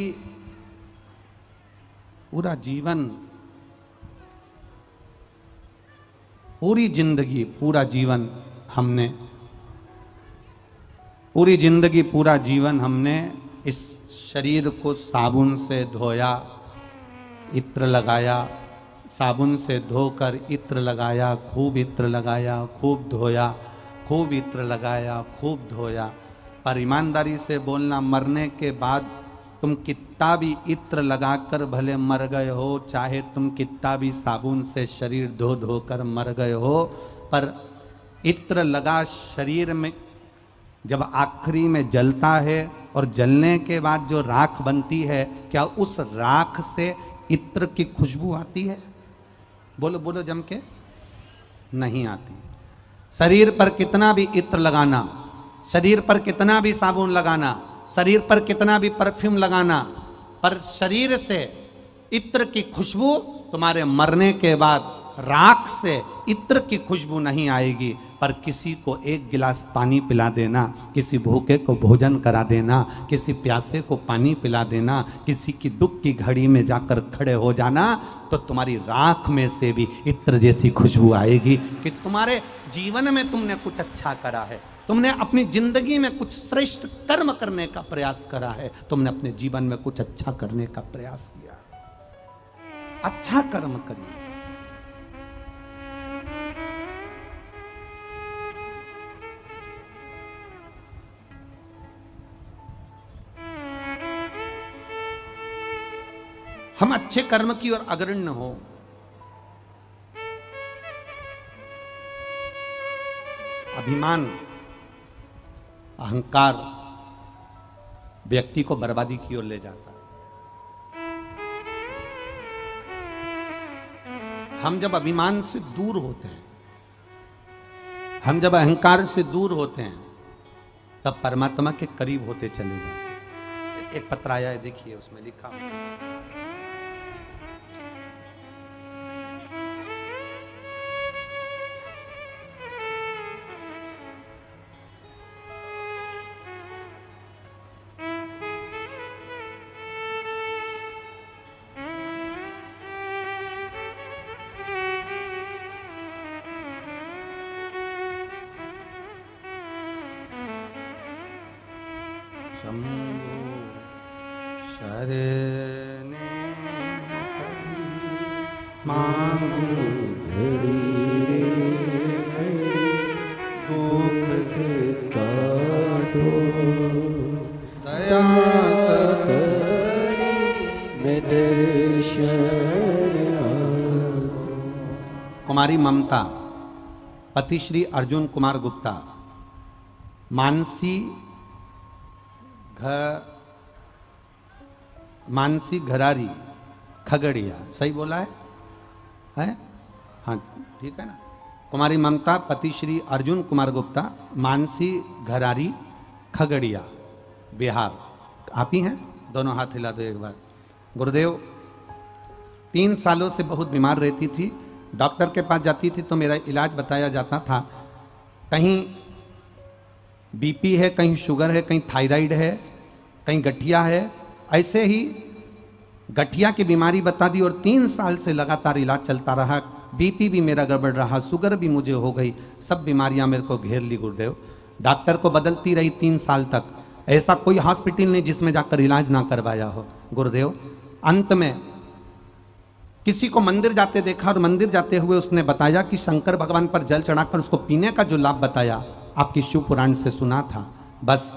पूरा जीवन, पूरी जिंदगी, पूरा जीवन हमने इस शरीर को साबुन से धोया, इत्र लगाया, साबुन से धोकर इत्र लगाया, खूब इत्र लगाया, खूब धोया, खूब इत्र लगाया, खूब धोया। पर ईमानदारी से बोलना, मरने के बाद तुम कितना भी इत्र लगाकर भले मर गए हो, चाहे तुम कितना भी साबुन से शरीर धो धोकर मर गए हो, पर इत्र लगा शरीर में जब आखिरी में जलता है और जलने के बाद जो राख बनती है, क्या उस राख से इत्र की खुशबू आती है? बोलो बोलो जम के, नहीं आती। शरीर पर कितना भी इत्र लगाना, शरीर पर कितना भी साबुन लगाना, शरीर पर कितना भी परफ्यूम लगाना, पर शरीर से इत्र की खुशबू तुम्हारे मरने के बाद राख से इत्र की खुशबू नहीं आएगी। पर किसी को एक गिलास पानी पिला देना, किसी भूखे को भोजन करा देना, किसी प्यासे को पानी पिला देना, किसी की दुख की घड़ी में जाकर खड़े हो जाना, तो तुम्हारी राख में से भी इत्र जैसी खुशबू आएगी कि तुम्हारे जीवन में तुमने कुछ अच्छा करा है, तुमने अपनी जिंदगी में कुछ श्रेष्ठ कर्म करने का प्रयास करा है, तुमने अपने जीवन में कुछ अच्छा करने का प्रयास किया। अच्छा कर्म करिए। हम अच्छे कर्म की ओर अग्रण्य हो। अभिमान, अहंकार व्यक्ति को बर्बादी की ओर ले जाता है। हम जब अभिमान से दूर होते हैं, हम जब अहंकार से दूर होते हैं, तब परमात्मा के करीब होते चले जाते हैं। एक पत्र आया है, देखिए, उसमें लिखा शंभु शरणे मांगू घड़ी दुख के काटो दया करी में दर्शन आको। कुमारी ममता, पति श्री अर्जुन कुमार गुप्ता, मानसी घरारी, खगड़िया। सही बोला है? हाँ ठीक है ना। कुमारी ममता, पति श्री अर्जुन कुमार गुप्ता, मानसी घरारी, खगड़िया, बिहार। आप ही हैं? दोनों हाथ हिला दो एक बार। गुरुदेव, 3 सालों से बहुत बीमार रहती थी। डॉक्टर के पास जाती थी तो मेरा इलाज बताया जाता था, कहीं बीपी है, कहीं शुगर है, कहीं थायराइड है, कहीं गठिया है। ऐसे ही गठिया की बीमारी बता दी और 3 साल से लगातार इलाज चलता रहा। बीपी भी मेरा गड़बड़ रहा, शुगर भी मुझे हो गई, सब बीमारियां मेरे को घेर ली। गुरुदेव, डॉक्टर को बदलती रही 3 साल तक। ऐसा कोई हॉस्पिटल नहीं जिसमें जाकर इलाज ना करवाया हो। गुरुदेव अंत में किसी को मंदिर जाते देखा और मंदिर जाते हुए उसने बताया कि शंकर भगवान पर जल चढ़ाकर उसको पीने का जो लाभ बताया आपकी शिव पुराण से सुना था। बस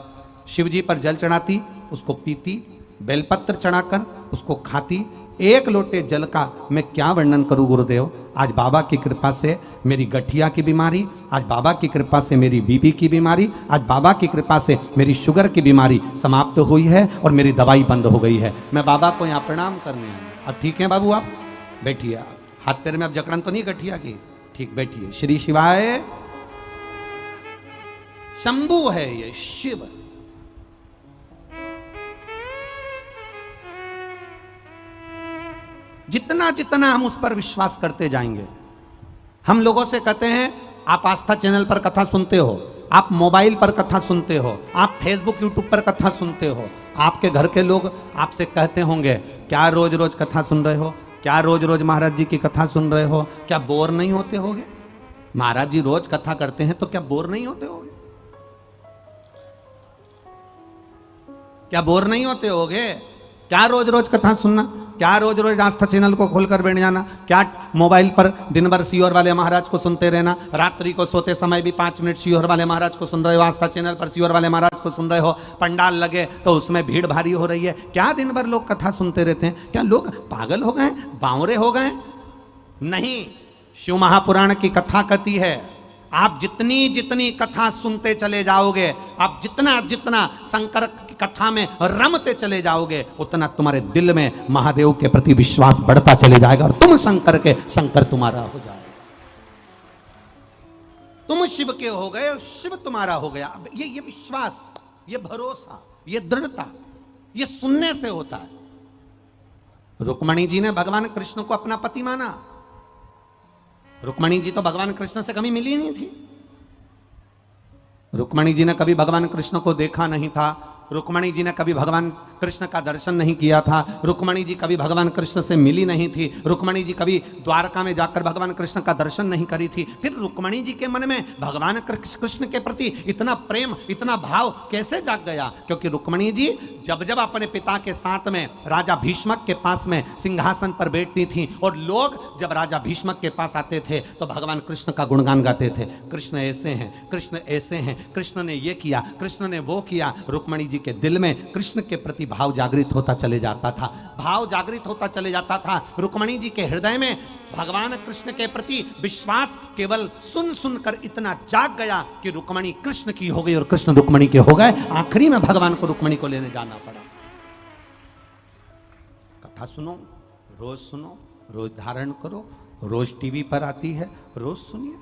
शिव जी पर जल चढ़ाती, उसको पीती, बेलपत्र चढ़ाकर उसको खाती। एक लोटे जल का मैं क्या वर्णन करूं गुरुदेव। आज बाबा की कृपा से मेरी गठिया की बीमारी, आज बाबा की कृपा से मेरी बीपी की बीमारी, आज बाबा की कृपा से मेरी शुगर की बीमारी समाप्त हुई है और मेरी दवाई बंद हो गई है। मैं बाबा को यहाँ प्रणाम करने आया। अब ठीक है बाबू, आप बैठिए। आप हाथ पैर में अब जकड़न तो नहीं गठिया की? ठीक, बैठिए। श्री शिवाय। शंभु है ये, शिव। जितना जितना हम उस पर विश्वास करते जाएंगे। हम लोगों से कहते हैं आप आस्था चैनल पर कथा सुनते हो, आप मोबाइल पर कथा सुनते हो, आप फेसबुक यूट्यूब पर कथा सुनते हो। आपके घर के लोग आपसे कहते होंगे क्या रोज रोज कथा सुन रहे हो, क्या रोज रोज महाराज जी की कथा सुन रहे हो, क्या बोर नहीं होते होगे? महाराज जी रोज कथा करते हैं तो क्या बोर नहीं होते होगे? क्या बोर नहीं होते होगे? क्या रोज रोज कथा सुनना, क्या रोज रोज आस्था चैनल को खोलकर बैठ जाना, क्या मोबाइल पर दिन भर सियोर वाले महाराज को सुनते रहना, रात्रि को सोते समय भी 5 मिनट सियोर वाले महाराज को सुन रहे हो, आस्था चैनल पर सियोर वाले महाराज को सुन रहे हो, पंडाल लगे तो उसमें भीड़ भारी हो रही है, क्या दिन भर लोग कथा सुनते रहते हैं? क्या लोग पागल हो गए, बावरे हो गए? नहीं, शिव महापुराण की कथा कहती है आप जितनी जितनी कथा सुनते चले जाओगे, आप जितना जितना शंकर की कथा में रमते चले जाओगे, उतना तुम्हारे दिल में महादेव के प्रति विश्वास बढ़ता चले जाएगा और तुम शंकर के, शंकर तुम्हारा हो जाएगा। तुम शिव के हो गए और शिव तुम्हारा हो गया। ये विश्वास, ये भरोसा, ये दृढ़ता, ये सुनने से होता है। रुक्मणी जी ने भगवान कृष्ण को अपना पति माना। रुक्मणी जी तो भगवान कृष्ण से कभी मिली नहीं थी। रुक्मणी जी ने कभी भगवान कृष्ण को देखा नहीं था। रुक्मणी जी ने कभी भगवान कृष्ण का दर्शन नहीं किया था। रुक्मणी जी कभी भगवान कृष्ण से मिली नहीं थी। रुक्मणी जी कभी द्वारका में जाकर भगवान कृष्ण का दर्शन नहीं करी थी। फिर रुक्मणी जी के मन में भगवान कृष्ण के प्रति इतना प्रेम, इतना भाव कैसे जाग गया? क्योंकि रुक्मणी जी जब जब अपने पिता के साथ में राजा भीष्मक के पास में सिंहासन पर बैठती थी और लोग जब राजा भीष्मक के पास आते थे तो भगवान कृष्ण का गुणगान गाते थे। कृष्ण ऐसे हैं, कृष्ण ऐसे हैं, कृष्ण ने ये किया, कृष्ण ने वो किया। रुक्मणी जी के दिल में कृष्ण के प्रति भाव जागृत होता चले जाता था, भाव जागृत होता चले जाता था। रुक्मणी जी के हृदय में भगवान कृष्ण के प्रति विश्वास केवल सुन सुनकर इतना जाग गया कि रुक्मणी कृष्ण की हो गई और कृष्ण रुक्मणी के हो गए। आखिरी में भगवान को रुक्मणी को लेने जाना पड़ा। कथा सुनो, रोज सुनो, रोज धारण करो, रोज टीवी पर आती है, रोज सुनिए।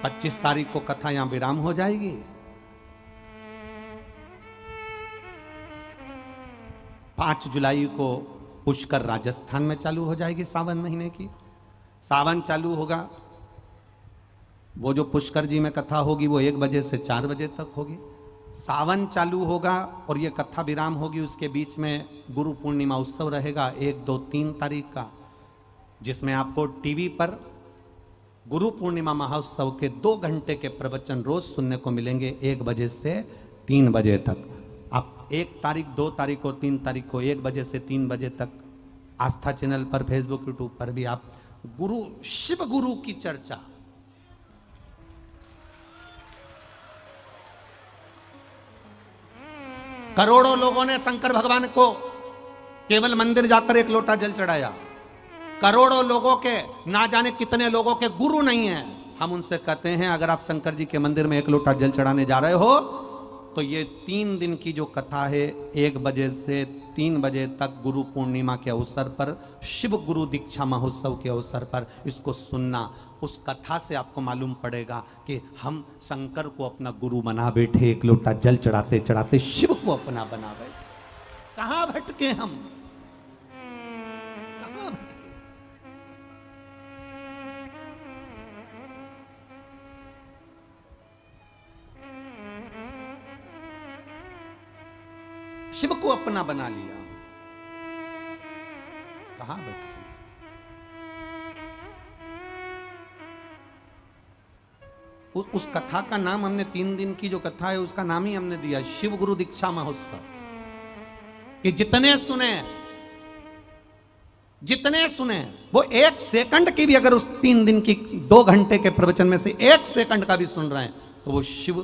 25 तारीख को कथा यहां विराम हो जाएगी। 5 जुलाई को पुष्कर राजस्थान में चालू हो जाएगी। सावन महीने की सावन चालू होगा। वो जो पुष्कर जी में कथा होगी वो 1 बजे से 4 बजे तक होगी। सावन चालू होगा और ये कथा विराम होगी। उसके बीच में गुरु पूर्णिमा उत्सव रहेगा 1, 2, 3 तारीख का, जिसमें आपको टीवी पर गुरु पूर्णिमा महोत्सव के 2 घंटे के प्रवचन रोज सुनने को मिलेंगे 1 बजे से 3 बजे तक। आप 1 तारीख, 2 तारीख और 3 तारीख को 1 बजे से 3 बजे तक आस्था चैनल पर, फेसबुक, यूट्यूब पर भी आप गुरु, शिव गुरु की चर्चा। करोड़ों लोगों ने शंकर भगवान को केवल मंदिर जाकर 1 लोटा जल चढ़ाया। करोड़ों लोगों के, ना जाने कितने लोगों के गुरु नहीं है। हम उनसे कहते हैं अगर आप शंकर जी के मंदिर में 1 लोटा जल चढ़ाने जा रहे हो तो ये 3 दिन की जो कथा है 1 बजे से 3 बजे तक गुरु पूर्णिमा के अवसर पर, शिव गुरु दीक्षा महोत्सव के अवसर पर इसको सुनना। उस कथा से आपको मालूम पड़ेगा कि हम शंकर को अपना गुरु बना बैठे, 1 लोटा जल चढ़ाते चढ़ाते शिव को अपना बना बैठे। कहां भटके हम, कहां भटके? शिव को अपना बना लिया, कहां भटके? उस कथा का नाम हमने 3 दिन की जो कथा है उसका नाम ही हमने दिया शिव गुरु दीक्षा महोत्सव। कि जितने सुने वो 1 सेकंड की भी अगर उस 3 दिन की 2 घंटे के प्रवचन में से 1 सेकंड का भी सुन रहे हैं तो वो शिव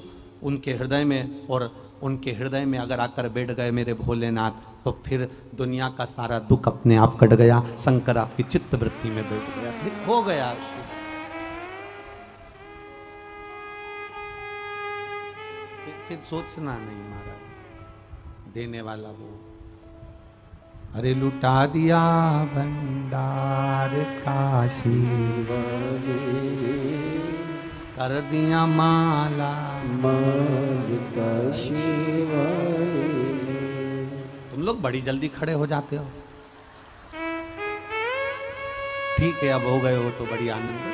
उनके हृदय में, और उनके हृदय में अगर आकर बैठ गए मेरे भोलेनाथ, तो फिर दुनिया का सारा दुख अपने आप कट गया। शंकर आपकी चित्त वृत्ति में बैठ गया, फिर हो गया। फिर सोचना नहीं महाराज, देने वाला वो। अरे लुटा दिया भंडार काशी कर दिया माला माल काशी वाले। तुम लोग बड़ी जल्दी खड़े हो जाते हो। ठीक है, अब हो गए हो तो बड़ी आनंद है।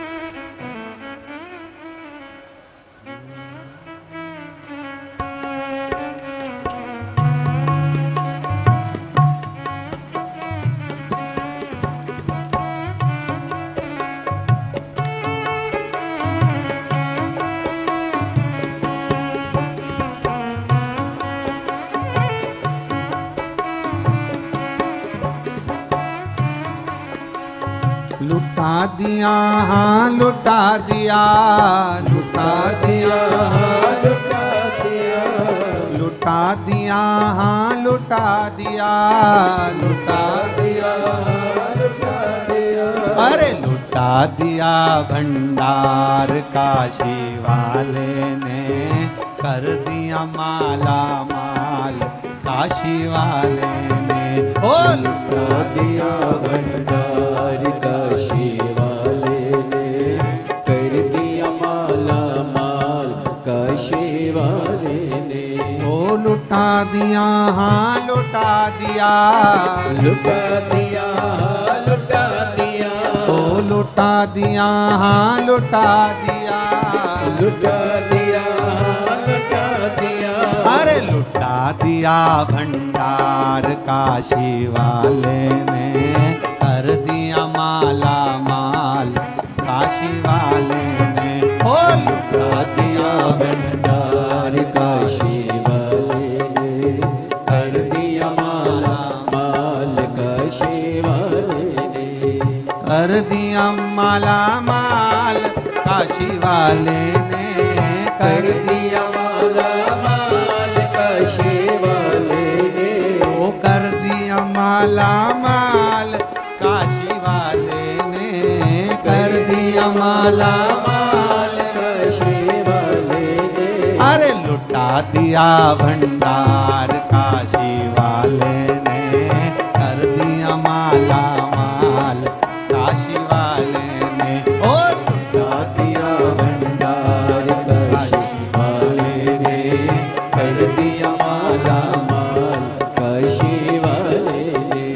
लुटा दिया हाँ लुटा दिया, लुटा दिया हाँ लुटा दिया, लुटा दिया हाँ लुटा दिया, लुटा दिया हाँ लुटा दिया। अरे लुटा दिया भंडार काशी वाले ने कर दिया माला माल काशी वाले ने। ओ लुटा दिया भंडार काशी वाले ने कर दिया माला माल काशी वाले ने। ओ लुटा दिया हाँ लुटा दिया, लुटा दिया हाँ लुटा दिया। ओ लुटा दिया हाँ लुटा दिया, लुटा दिया हाँ लुटा दिया। अरे लुटा दिया भंडार काशी वाले ने कर दिया माला माल काशी वाले ने। ओ लुटा दिया भंडार काशी वाले ने कर दिया माला माल काशी वाले ने। कर दिया माला माल काशी वाले ने, कर दिया माला माल काशी वाले ने। ओ कर दिया माला माल काशी वाले ने, कर दिया माला माल काशी वाले ने। अरे लुटा दिया भंडार काशी वाले ने कर दिया माला माल काशी वाले ने। ओ लुटा दिया भंडार काशी वाले ने कर दिया माला माल काशी वाले ने।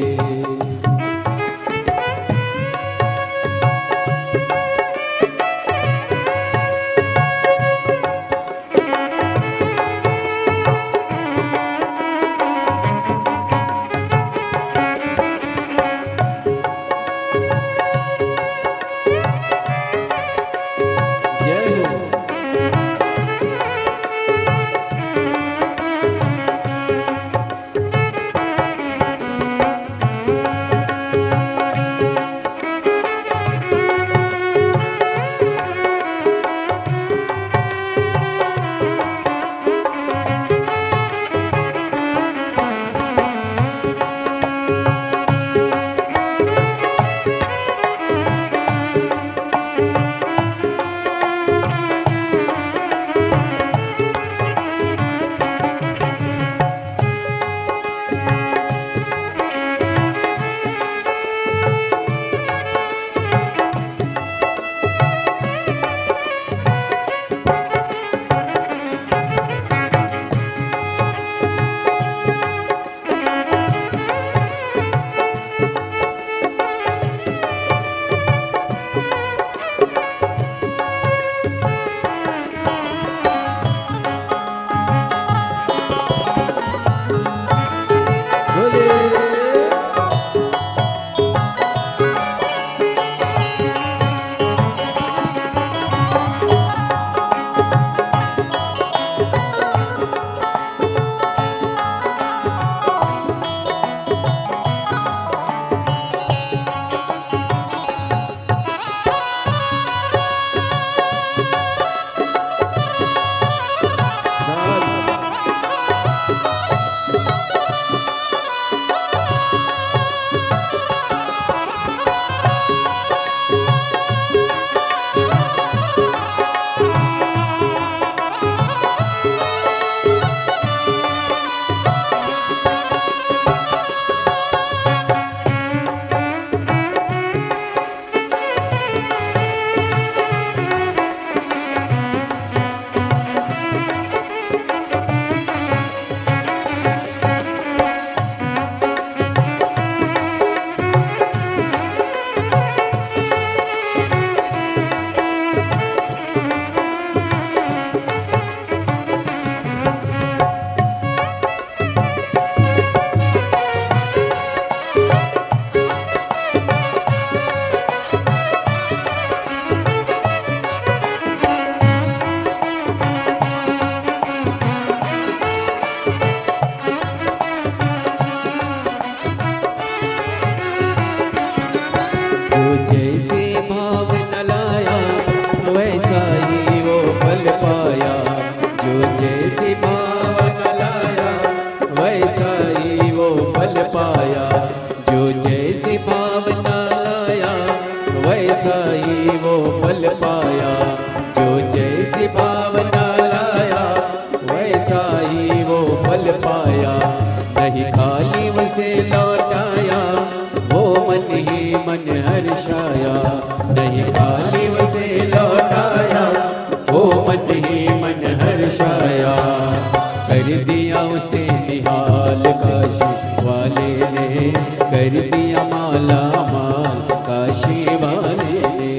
कर दिया माला माल काशी वाले ने,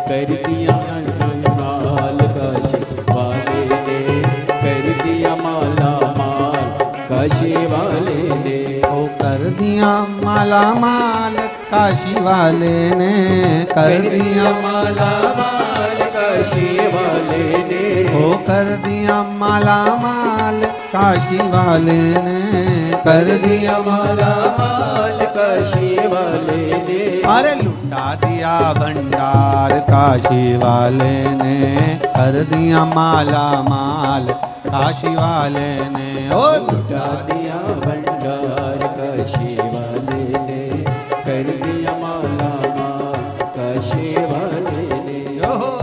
कर दिया माल काशी वाले ने, कर दिया माला माल काशी वाले ने। ओ कर दिया माला माल काशी वाले ने, कर दिया माला माल काशी वाले ने, ओ कर दिया माला माल काशी वाले ने, कर दिया माला माल काशी वाले ने। अरे लुटा दिया भंडार काशी वाले ने, कर दिया माला माल काशी वाले ने। ओ लुटा दिया भंडार काशी वाले ने, कर दिया माला माल काशी वाले ने। ओहो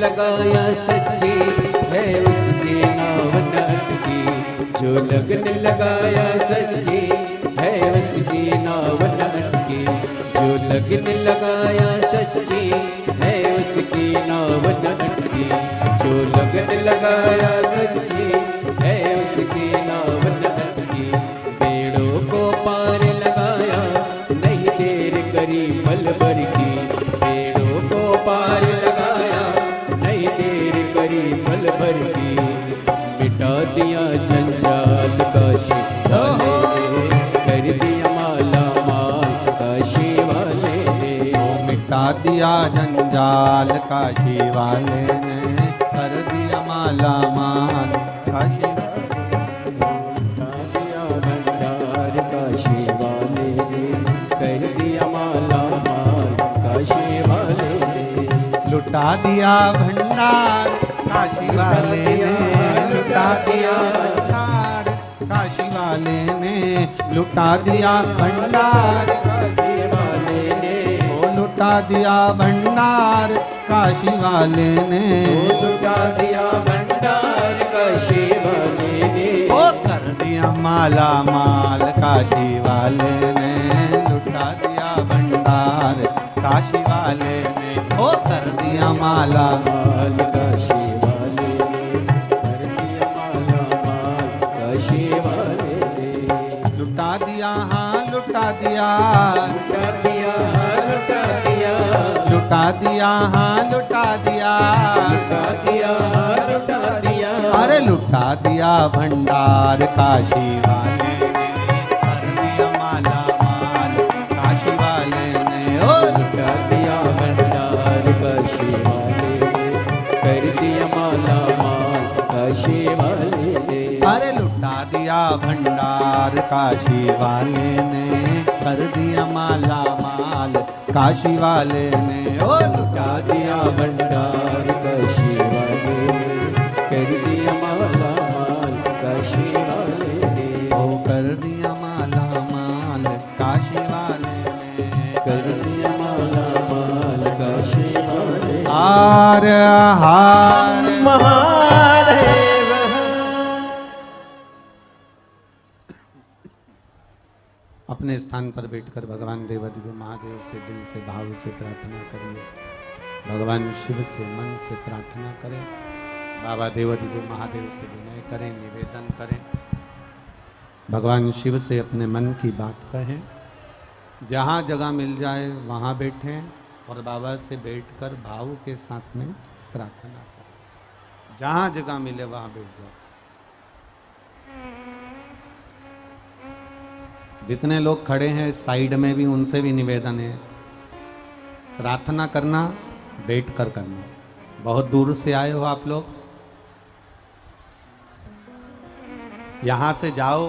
लगाया सच्ची है उसकी नाव न अटकी, जो लगन लगाया सच्ची है उसकी नाव न अटकी, जो लगन लगाया सच्ची है उसकी नाव न अटकी, जो लगन लगाया सच्ची है उसकी नाव न अटकी। पेड़ों को पार लगाया नहीं देर करी पल भर की, पेड़ों को पार लगाया नहीं देर करी पल भर पर की, मिटा दिया जंजाल काशी वाले ने, कर दिया माला माल काशी वाले ने। मिटा दिया जंजाल काशी वाले ने, कर दिया माला माल काशी भंडार काशी वाले ने, कर दिया माला माल काशी वाले ने। लुटा दिया भंडार काशी वाले ने, लुटा दिया भंडार काशी वाले ने, लुटा दिया भंडार काशी वाले ने, ओ लुटा दिया भंडार काशी वाले ने, लुटा दिया भंडार काशी वाले ने। ओ कर दिया माला माल काशी वाले ने, लुटा दिया भंडार काशी वाले ने, ओ कर दिया माला माल काशी वाले ने, कर दिया माला माल काशी वाले ने। लुटा दिया हाँ लुटा दिया, लुटा दिया लुटा दिया, लुटा दिया हाँ लुटा दिया, लुटा दिया लुटा दिया। अरे लुटा दिया भंडार काशी वाले ने, कर दिया माला माल काशी वाले ने, ओ लुटा दिया भंडार काशी वाले ने, कर दिया माला माल काशी वाले ने। अरे लुटा दिया भंडार काशी वाले ने, कर दिया माला माल काशी वाले ने, ओ लुटा दिया भंडार काशी वाले ने, कर दिया माला माल काशी वाले ने। ओ कर दिया माला माल काशी वाले ने, कर दिया माला माल काशी वाले ने। हार हार महादेव अपने स्थान पर बैठकर भगवान देवाधिदेव महादेव से दिल से भाव से प्रार्थना करिए। भगवान शिव से मन से प्रार्थना करें। बाबा देवाधिदेव महादेव से विनय करें, निवेदन करें। भगवान शिव से अपने मन की बात कहें। जहाँ जगह मिल जाए वहाँ बैठें और बाबा से बैठकर भाव के साथ में प्रार्थना करें। जहाँ जगह मिले वहाँ बैठ जाओ। जितने लोग खड़े हैं साइड में भी उनसे भी निवेदन है, प्रार्थना करना बैठकर करना। बहुत दूर से आए हो आप लोग, यहां से जाओ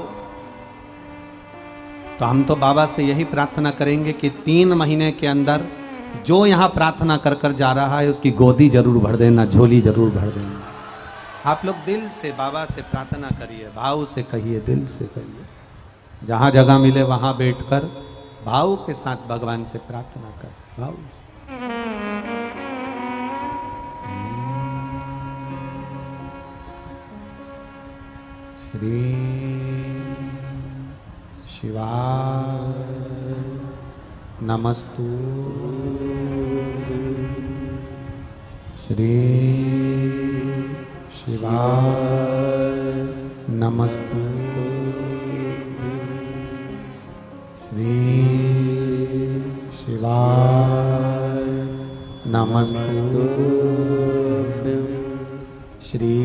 तो हम तो बाबा से यही प्रार्थना करेंगे कि 3 महीने के अंदर जो यहां प्रार्थना कर कर जा रहा है उसकी गोदी जरूर भर देना, झोली जरूर भर देना। आप लोग दिल से बाबा से प्रार्थना करिए, भाव से कहिए, दिल से कहिए। जहाँ जगह मिले वहाँ बैठकर भाव के साथ भगवान से प्रार्थना कर। भाव से। श्री शिवाय नमस्तु। श्री शिवाय नमस्तु। श्री शिवाय नमस्तु। श्री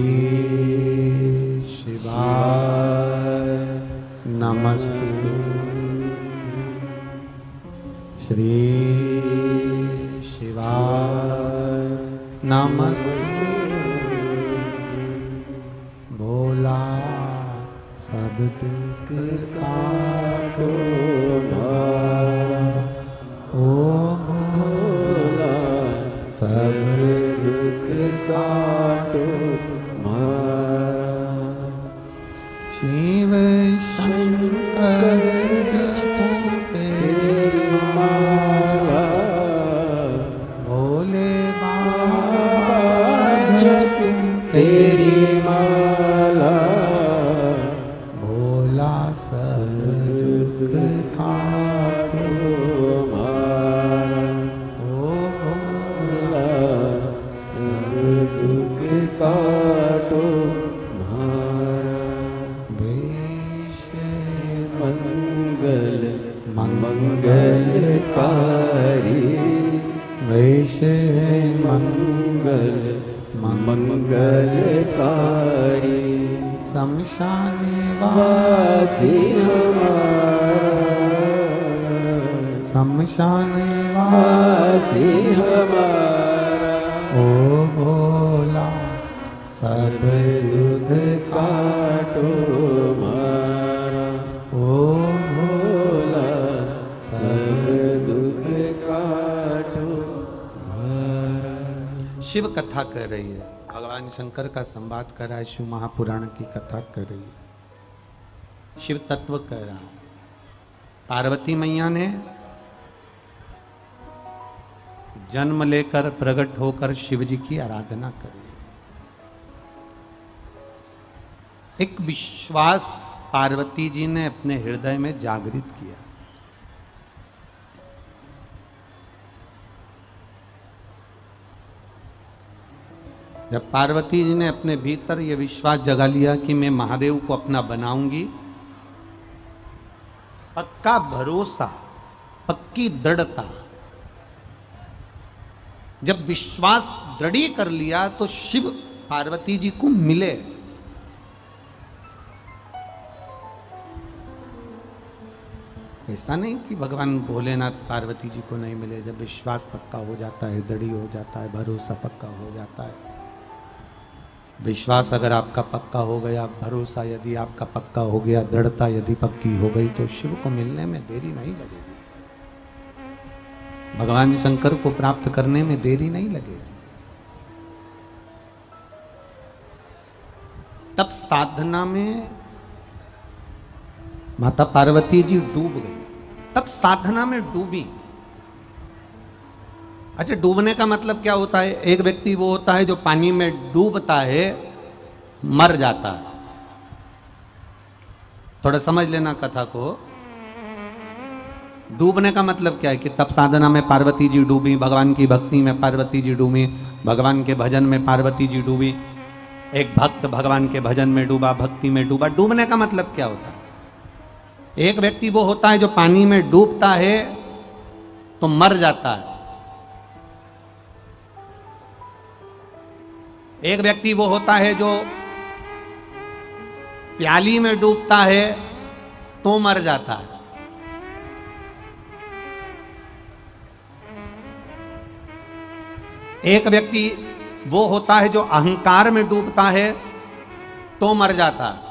शिवाय नमस्तु। श्री शिवाय नमस्तु। भोला सब दुख काटो भारा, ओ भोला सब दुख काटो भारा। शिव शंकर जपो तेरी माला, भोले बाबा जपो तेरी माला। भोला सब दुख काटो भारा, ओ भोला सब दुख काटो भारा। वैश मंगल मंगलकारी, वैश मंगल मंगलकारी। शमशान वासी हमारा, शमशान वासी हमारा, ओ भोला सब दुख काटो मारा। ओ भोला सब दुख काटो मारा। शिव कथा कर रही है, भगवान शंकर का संवाद कर रहा है, शिव महापुराण की कथा कर रही है, शिव तत्व कह रहा है। पार्वती मैया ने जन्म लेकर प्रकट होकर शिव जी की आराधना करी। एक विश्वास पार्वती जी ने अपने हृदय में जागृत किया। जब पार्वती जी ने अपने भीतर यह विश्वास जगा लिया कि मैं महादेव को अपना बनाऊंगी, पक्का भरोसा, पक्की दृढ़ता, जब विश्वास दृढ़ कर लिया तो शिव पार्वती जी को मिले। ऐसा नहीं कि भगवान भोलेनाथ पार्वती जी को नहीं मिले। जब विश्वास पक्का हो जाता है, दृढ़ हो जाता है, भरोसा पक्का हो जाता है, विश्वास अगर आपका पक्का हो गया, भरोसा यदि आपका पक्का हो गया, दृढ़ता यदि पक्की हो गई, तो शिव को मिलने में देरी नहीं लगेगी, भगवान शंकर को प्राप्त करने में देरी नहीं लगेगी। तब साधना में माता पार्वती जी डूब गई, तब साधना में डूबी। अच्छा, डूबने का मतलब क्या होता है? एक व्यक्ति वो होता है जो पानी में डूबता है, मर जाता है। थोड़ा समझ लेना कथा को। डूबने का मतलब क्या है कि तब साधना में पार्वती जी डूबी, भगवान की भक्ति में पार्वती जी डूबी, भगवान के भजन में पार्वती जी डूबी। एक भक्त भगवान के भजन में डूबा, भक्ति में डूबा। डूबने का मतलब क्या होता है? एक व्यक्ति वो होता है जो पानी में डूबता है तो मर जाता है। एक व्यक्ति वो होता है जो प्याली में डूबता है तो मर जाता है। एक व्यक्ति वो होता है जो अहंकार में डूबता है तो मर जाता है।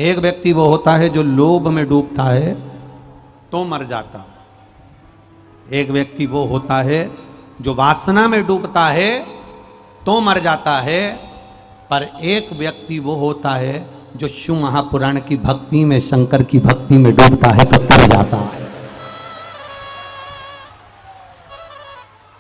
एक व्यक्ति वो होता है जो लोभ में डूबता है तो मर जाता है। एक व्यक्ति वो होता है जो वासना में डूबता है तो मर जाता है। पर एक व्यक्ति वो होता है जो शिव महापुराण की भक्ति में, शंकर की भक्ति में डूबता है तो तर जाता है।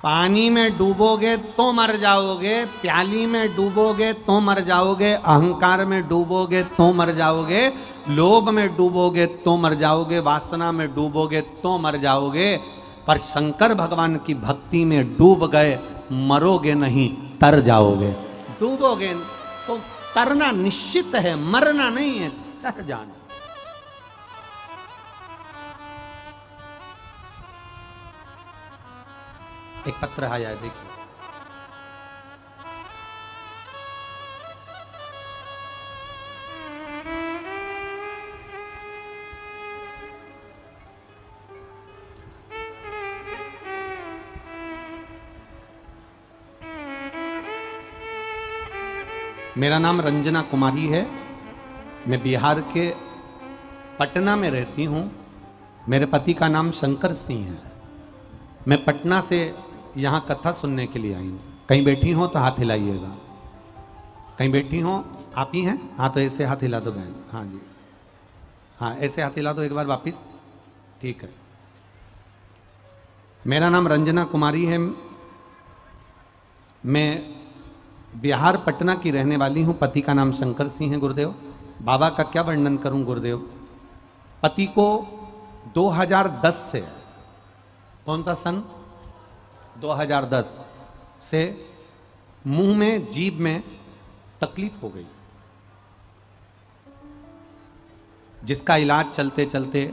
पानी में डूबोगे तो मर जाओगे, प्याली में डूबोगे तो मर जाओगे, अहंकार में डूबोगे तो मर जाओगे, लोभ में डूबोगे तो मर जाओगे, वासना में डूबोगे तो मर जाओगे। पर शंकर भगवान की भक्ति में डूब गए, मरोगे नहीं, तर जाओगे। डूबोगे तो तरना निश्चित है, मरना नहीं है, तर जाना। एक पत्र आया है, देखिए। मेरा नाम रंजना कुमारी है। मैं बिहार के पटना में रहती हूँ। मेरे पति का नाम शंकर सिंह है। मैं पटना से यहाँ कथा सुनने के लिए आई हूँ। कहीं बैठी हो तो हाथ हिलाइएगा। कहीं बैठी हो? आप ही हैं? हाँ, तो ऐसे हाथ हिला दो बहन। हाँ जी, हाँ ऐसे हाथ हिला दो एक बार वापिस। ठीक है। मेरा नाम रंजना कुमारी है। मैं बिहार पटना की रहने वाली हूँ। पति का नाम शंकर सिंह है। गुरुदेव, बाबा का क्या वर्णन करूँ गुरुदेव। पति को 2010 से, कौन सा सन, 2010 से मुंह में, जीभ में तकलीफ हो गई, जिसका इलाज चलते चलते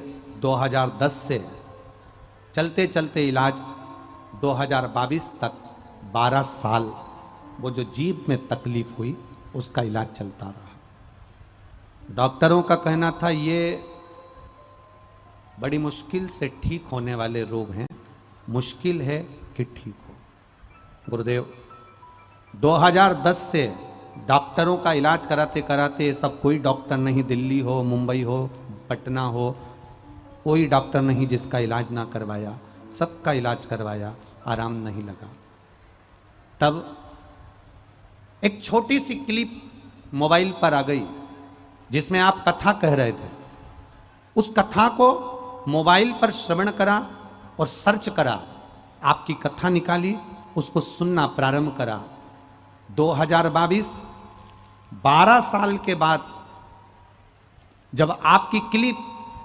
2010 से चलते चलते इलाज 2022 तक 12 साल वो जो जीभ में तकलीफ हुई उसका इलाज चलता रहा। डॉक्टरों का कहना था ये बड़ी मुश्किल से ठीक होने वाले रोग हैं, मुश्किल है कि ठीक हो। गुरुदेव 2010 से डॉक्टरों का इलाज कराते कराते, सब कोई डॉक्टर नहीं, दिल्ली हो, मुंबई हो, पटना हो, कोई डॉक्टर नहीं जिसका इलाज ना करवाया, सबका इलाज करवाया, आराम नहीं लगा। तब एक छोटी सी क्लिप मोबाइल पर आ गई जिसमें आप कथा कह रहे थे। उस कथा को मोबाइल पर श्रवण करा और सर्च करा, आपकी कथा निकाली, उसको सुनना प्रारंभ करा। 2022 12 साल के बाद जब आपकी क्लिप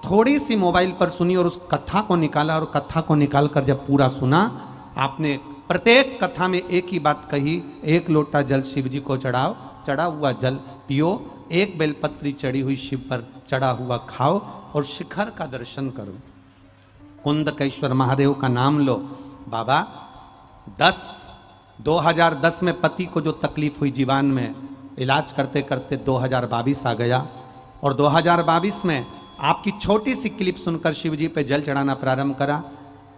थोड़ी सी मोबाइल पर सुनी और उस कथा को निकाला और कथा को निकालकर जब पूरा सुना, आपने प्रत्येक कथा में एक ही बात कही, 1 लोटा जल शिव जी को चढ़ाओ, चढ़ा हुआ जल पियो, 1 बेलपत्री चढ़ी हुई शिव पर चढ़ा हुआ खाओ और शिखर का दर्शन करो, कुंदकेश्वर महादेव का नाम लो। बाबा 2010 में पति को जो तकलीफ हुई जीवान में, इलाज करते करते 2022 आ गया और 2022 में आपकी छोटी सी क्लिप सुनकर शिव जी पे जल चढ़ाना प्रारंभ करा,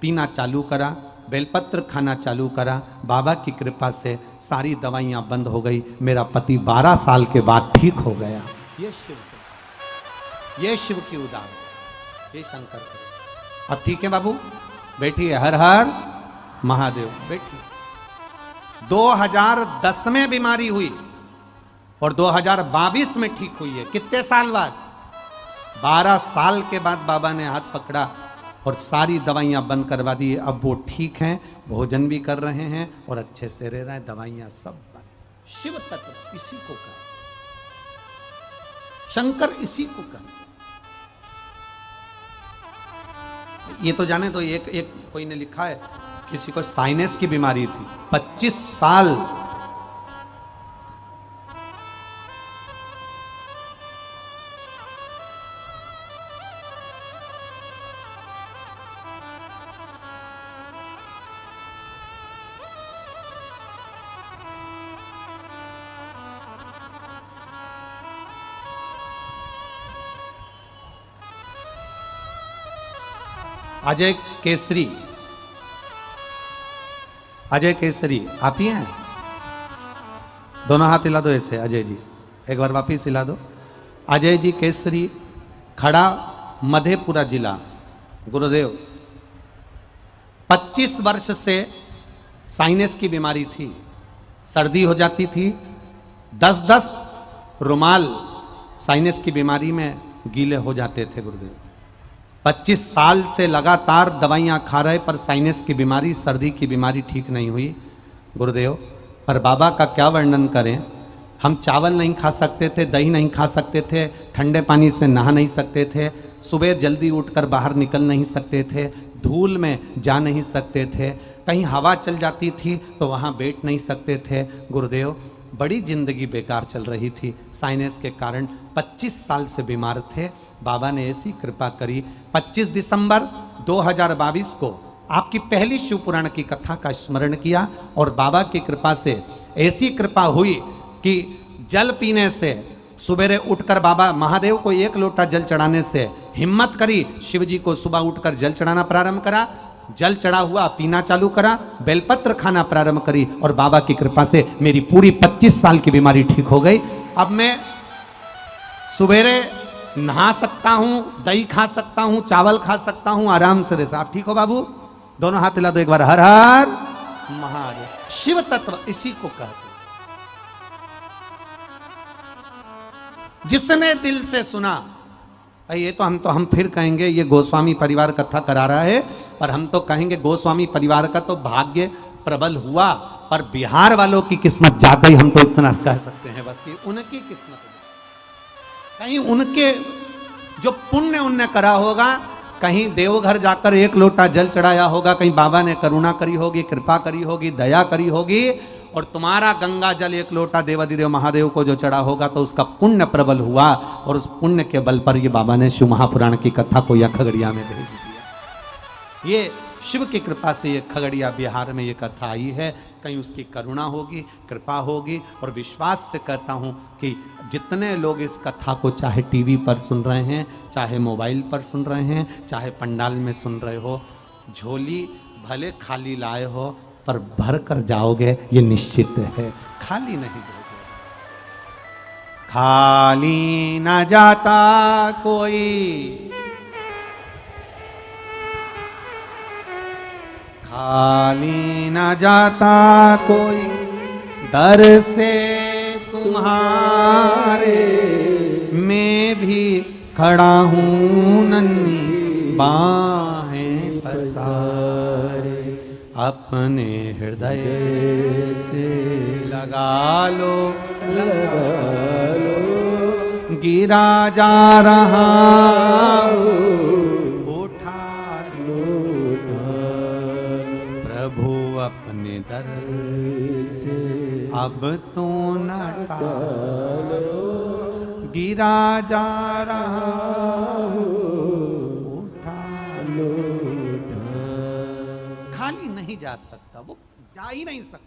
पीना चालू करा, बेलपत्र खाना चालू करा। बाबा की कृपा से सारी दवाइयां बंद हो गई, मेरा पति 12 साल के बाद ठीक हो गया। ये शिव की उदाहरण, ये शंकर की। अब ठीक है बाबू, बैठिए, हर हर महादेव, बैठिए। 2010 में बीमारी हुई और 2022 में ठीक हुई है। कितने साल बाद? 12 साल के बाद बाबा ने हाथ पकड़ा और सारी दवाइयां बंद करवा दी। अब वो ठीक हैं, भोजन भी कर रहे हैं और अच्छे से रह रहे हैं, दवाइयां सब बंद। शिव तत्व इसी को कहते, शंकर इसी को कहते। ये तो जाने तो एक कोई ने लिखा है, किसी को साइनस की बीमारी थी, 25 साल अजय केसरी, अजय केसरी आप ही हैं? दोनों हाथ हिला दो ऐसे, अजय जी एक बार वापिस हिला दो। अजय जी केसरी, खड़ा, मधेपुरा जिला। गुरुदेव 25 वर्ष से साइनस की बीमारी थी, सर्दी हो जाती थी, 10-10 रुमाल साइनस की बीमारी में गीले हो जाते थे। गुरुदेव 25 साल से लगातार दवाइयां खा रहे पर साइनस की बीमारी, सर्दी की बीमारी ठीक नहीं हुई। गुरुदेव पर बाबा का क्या वर्णन करें, हम चावल नहीं खा सकते थे, दही नहीं खा सकते थे, ठंडे पानी से नहा नहीं सकते थे, सुबह जल्दी उठकर बाहर निकल नहीं सकते थे, धूल में जा नहीं सकते थे, कहीं हवा चल जाती थी तो वहाँ बैठ नहीं सकते थे। गुरुदेव बड़ी जिंदगी बेकार चल रही थी साइनस के कारण। 25 साल से बीमार थे, बाबा ने ऐसी कृपा करी। 25 दिसंबर 2022 को आपकी पहली शिव पुराण की कथा का स्मरण किया और बाबा की कृपा से ऐसी कृपा हुई कि जल पीने से, सुबेरे उठकर बाबा महादेव को 1 लोटा जल चढ़ाने से हिम्मत करी, शिव जी को सुबह उठकर जल चढ़ाना प्रारंभ करा, जल चढ़ा हुआ पीना चालू करा, बेलपत्र खाना प्रारंभ करी और बाबा की कृपा से मेरी पूरी 25 साल की बीमारी ठीक हो गई। अब मैं सुबेरे नहा सकता हूं, दही खा सकता हूं, चावल खा सकता हूं, आराम से रह। आप ठीक हो बाबू? दोनों हाथ हिला दो एक बार, हर हर महादेव। शिव तत्व इसी को कहते, जिसने दिल से सुना। ये तो हम फिर कहेंगे ये गोस्वामी परिवार कथा करा रहा है, पर हम तो कहेंगे गोस्वामी परिवार का तो भाग्य प्रबल हुआ, पर बिहार वालों की किस्मत जा गई, हम तो इतना कह सकते हैं बस कि उनकी किस्मत, कहीं उनके जो पुण्य उनने करा होगा, कहीं देवघर जाकर 1 लोटा जल चढ़ाया होगा, कहीं बाबा ने करुणा करी होगी, कृपा करी होगी, दया करी होगी, और तुम्हारा गंगा जल 1 लोटा देवाधिदेव महादेव को जो चढ़ा होगा तो उसका पुण्य प्रबल हुआ, और उस पुण्य के बल पर ये बाबा ने शिव महापुराण की कथा को यह खगड़िया में भेज दिया। ये शिव की कृपा से ये खगड़िया बिहार में ये कथा आई है। कहीं उसकी करुणा होगी, कृपा होगी। और विश्वास से कहता हूँ कि जितने लोग इस कथा को चाहे टीवी पर सुन रहे हैं, चाहे मोबाइल पर सुन रहे हैं, चाहे पंडाल में सुन रहे हो, झोली भले खाली लाए हो पर भर कर जाओगे, ये निश्चित है। खाली नहीं भेजोगे। खाली न जाता कोई, खाली न जाता कोई, दर से तुम्हारे मैं भी खड़ा हूँ नन्ही बाहें पसारे। अपने हृदय से लगा लो, गिरा जा रहा उठा लो, प्रभु अपने दर से अब तो न टालो, गिरा जा रहा उठा लो। खाली नहीं जा सकता, वो जा ही नहीं सकता।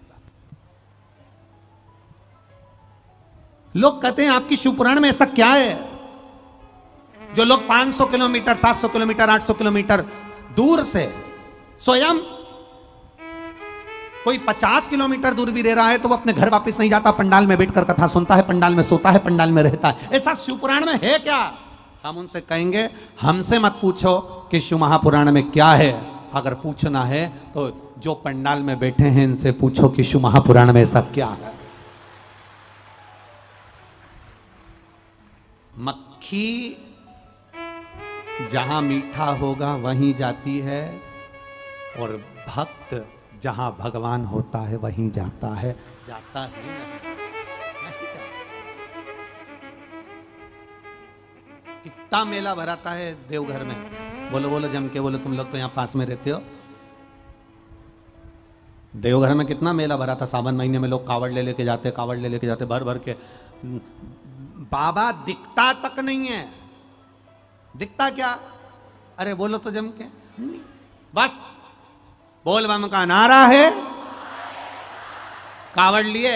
लोग कहते हैं आपकी शिवपुराण में ऐसा क्या है जो लोग 500 किलोमीटर, 700 किलोमीटर, 800 किलोमीटर दूर से, स्वयं कोई 50 किलोमीटर दूर भी रह रहा है तो वो अपने घर वापस नहीं जाता, पंडाल में बैठकर कथा सुनता है, पंडाल में सोता है, पंडाल में रहता है। ऐसा शिवपुराण में है क्या? हम उनसे कहेंगे हमसे मत पूछो कि शिव महापुराण में क्या है। अगर पूछना है तो जो पंडाल में बैठे हैं इनसे पूछो कि शिव महापुराण में ऐसा क्या है। मक्खी जहां मीठा होगा वहीं जाती है, और भक्त जहां भगवान होता है वहीं जाता है। जाता ही नहीं जाता। कितना मेला भराता है देवघर में, बोलो बोलो जम के बोलो, तुम लोग तो यहां पास में रहते हो। देवघर में कितना मेला भरा था। सावन महीने में लोग कावड़ ले लेके जाते, कावड़ ले लेके जाते भर भर के। बाबा दिखता तक नहीं है। दिखता क्या? अरे बोलो तो जम के, बस बोल बम का नारा है, कावड़ लिए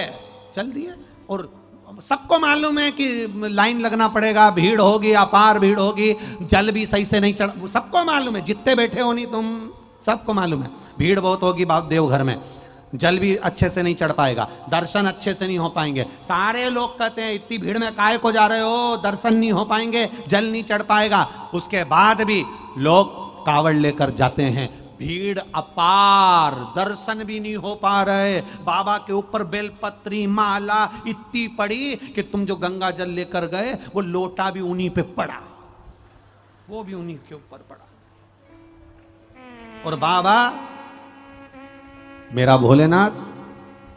चल दिए। और सबको मालूम है कि लाइन लगना पड़ेगा, भीड़ होगी, अपार भीड़ होगी, जल भी सही से नहीं चढ़, सबको मालूम है। जितने बैठे हो नहीं तुम, सबको मालूम है भीड़ बहुत होगी बाप देवघर में, जल भी अच्छे से नहीं चढ़ पाएगा, दर्शन अच्छे से नहीं हो पाएंगे। सारे लोग कहते हैं इतनी भीड़ में काहे को जा रहे हो, दर्शन नहीं हो पाएंगे, जल नहीं चढ़ पाएगा। उसके बाद भी लोग कावड़ लेकर जाते हैं, भीड़ अपार, दर्शन भी नहीं हो पा रहे। बाबा के ऊपर बेलपत्री माला इतनी पड़ी कि तुम जो गंगा जल लेकर गए वो लोटा भी उन्हीं पे पड़ा, वो भी उन्हीं के ऊपर पड़ा। और बाबा मेरा भोलेनाथ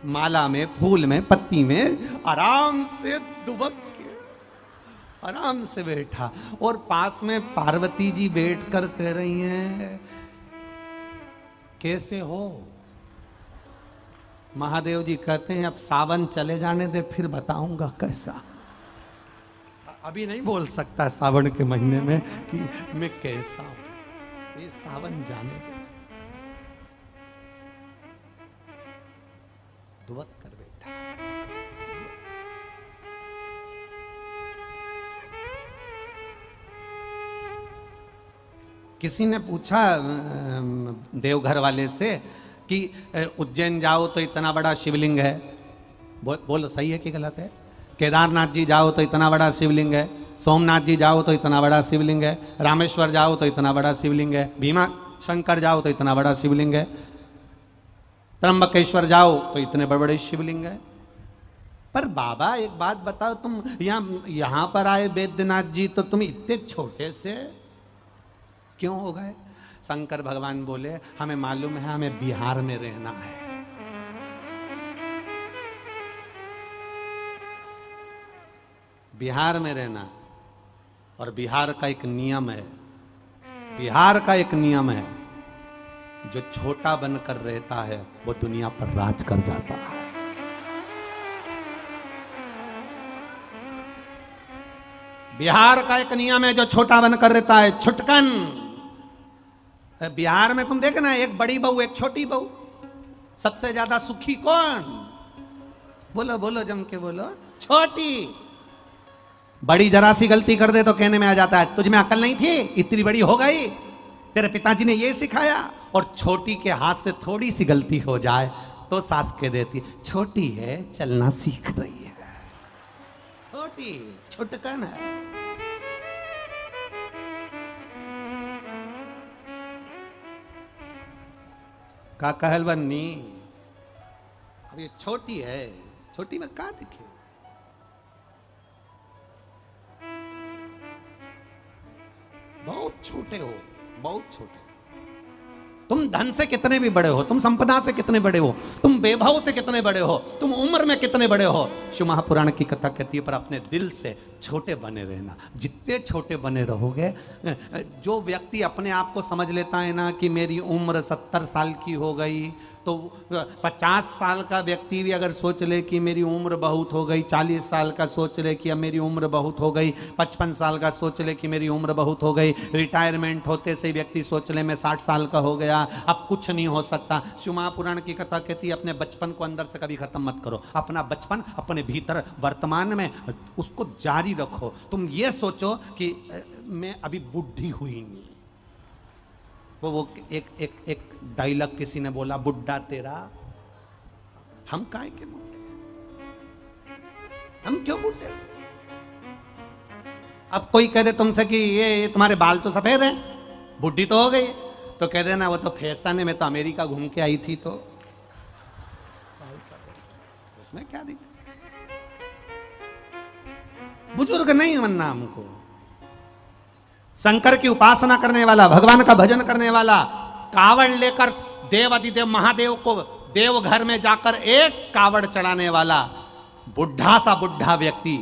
माला में, फूल में, पत्ती में आराम से दुबक के आराम से बैठा। और पास में पार्वती जी बैठ कर कह रही हैं कैसे हो? महादेव जी कहते हैं अब सावन चले जाने दे फिर बताऊंगा कैसा। अभी नहीं बोल सकता सावन के महीने में कि मैं कैसा हूं, ये सावन जाने दे। दुबक कर बैठा। किसी ने पूछा देवघर वाले से कि उज्जैन जाओ तो इतना बड़ा शिवलिंग है, बोलो सही है कि गलत है? केदारनाथ जी जाओ तो इतना बड़ा शिवलिंग है, सोमनाथ जी जाओ तो इतना बड़ा शिवलिंग है, रामेश्वर जाओ तो इतना बड़ा शिवलिंग है, भीमा शंकर जाओ तो इतना बड़ा शिवलिंग है, त्र्यंबकेश्वर जाओ तो इतने बड़े बड़े शिवलिंग है। पर बाबा एक बात बताओ, तुम यहां पर आए बैद्यनाथ जी तो तुम इतने छोटे से क्यों हो गए? शंकर भगवान बोले हमें मालूम है हमें बिहार में रहना है। बिहार में रहना, और बिहार का एक नियम है, बिहार का एक नियम है, जो छोटा बनकर रहता है वो दुनिया पर राज कर जाता है। बिहार का एक नियम है, जो छोटा बनकर रहता है छुटकन, बिहार में तुम देखना, एक बड़ी बहू एक छोटी बहू, सबसे ज्यादा सुखी कौन? बोलो बोलो, जम के बोलो। छोटी। बड़ी जरा सी गलती कर दे तो कहने में आ जाता है तुझ में अकल नहीं थी, इतनी बड़ी हो गई, तेरे पिताजी ने ये सिखाया। और छोटी के हाथ से थोड़ी सी गलती हो जाए तो सास कह देती छोटी है, चलना सीख रही है, छोटी छुटकन है। का कहलवन्नी, अब ये छोटी है, छोटी में का दिखे? बहुत छोटे हो, बहुत छोटे। तुम धन से कितने भी बड़े हो, तुम संपदा से कितने बड़े हो, तुम वैभव से कितने बड़े हो, तुम उम्र में कितने बड़े हो, शिव महापुराण की कथा कहती है पर अपने दिल से छोटे बने रहना। जितने छोटे बने रहोगे, जो व्यक्ति अपने आप को समझ लेता है ना कि मेरी उम्र 70 साल की हो गई, तो 50 साल का व्यक्ति भी अगर सोच ले कि मेरी उम्र बहुत हो गई, 40 साल का सोच ले कि अब मेरी उम्र बहुत हो गई, 55 साल का सोच ले कि मेरी उम्र बहुत हो गई, रिटायरमेंट होते से व्यक्ति सोच ले मैं 60 साल का हो गया, अब कुछ नहीं हो सकता। शिव महापुराण की कथा कहती है अपने बचपन को अंदर से कभी खत्म मत करो, अपना बचपन अपने भीतर वर्तमान में उसको जारी रखो। तुम ये सोचो कि मैं अभी बुढ़ी हुई नहीं। वो एक डायलॉग किसी ने बोला, बुड्ढा तेरा, हम काहे के बुड्ढे, हम क्यों बुड्ढे? अब कोई कह दे तुमसे कि ये तुम्हारे बाल तो सफेद हैं, बुढ़ी तो हो गई, तो कह देना वो तो फैशन है, मैं तो अमेरिका घूम के आई थी तो उसमें क्या दिक्कत? बुजुर्ग नहीं बनना हमको। शंकर की उपासना करने वाला, भगवान का भजन करने वाला, कावड़ लेकर देव अधिदेव महादेव को देवघर में जाकर एक कावड़ चढ़ाने वाला बुढ़ा सा बुढ़ा व्यक्ति,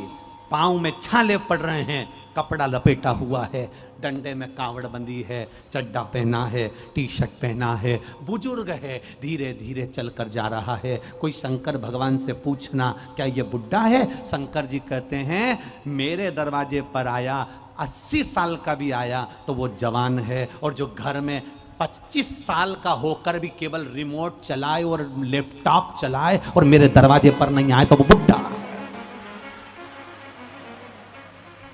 पांव में छाले पड़ रहे हैं, कपड़ा लपेटा हुआ है, डंडे में कावड़ बंदी है, चड्डा पहना है, टी शर्ट पहना है, बुजुर्ग है, धीरे धीरे चलकर जा रहा है। कोई शंकर भगवान से पूछना क्या ये बुढ़ा है? शंकर जी कहते हैं मेरे दरवाजे पर आया, 80 साल का भी आया तो वो जवान है, और जो घर में 25 साल का होकर भी केवल रिमोट चलाए और लैपटॉप चलाए और मेरे दरवाजे पर नहीं आए तो वो बुढ़ा,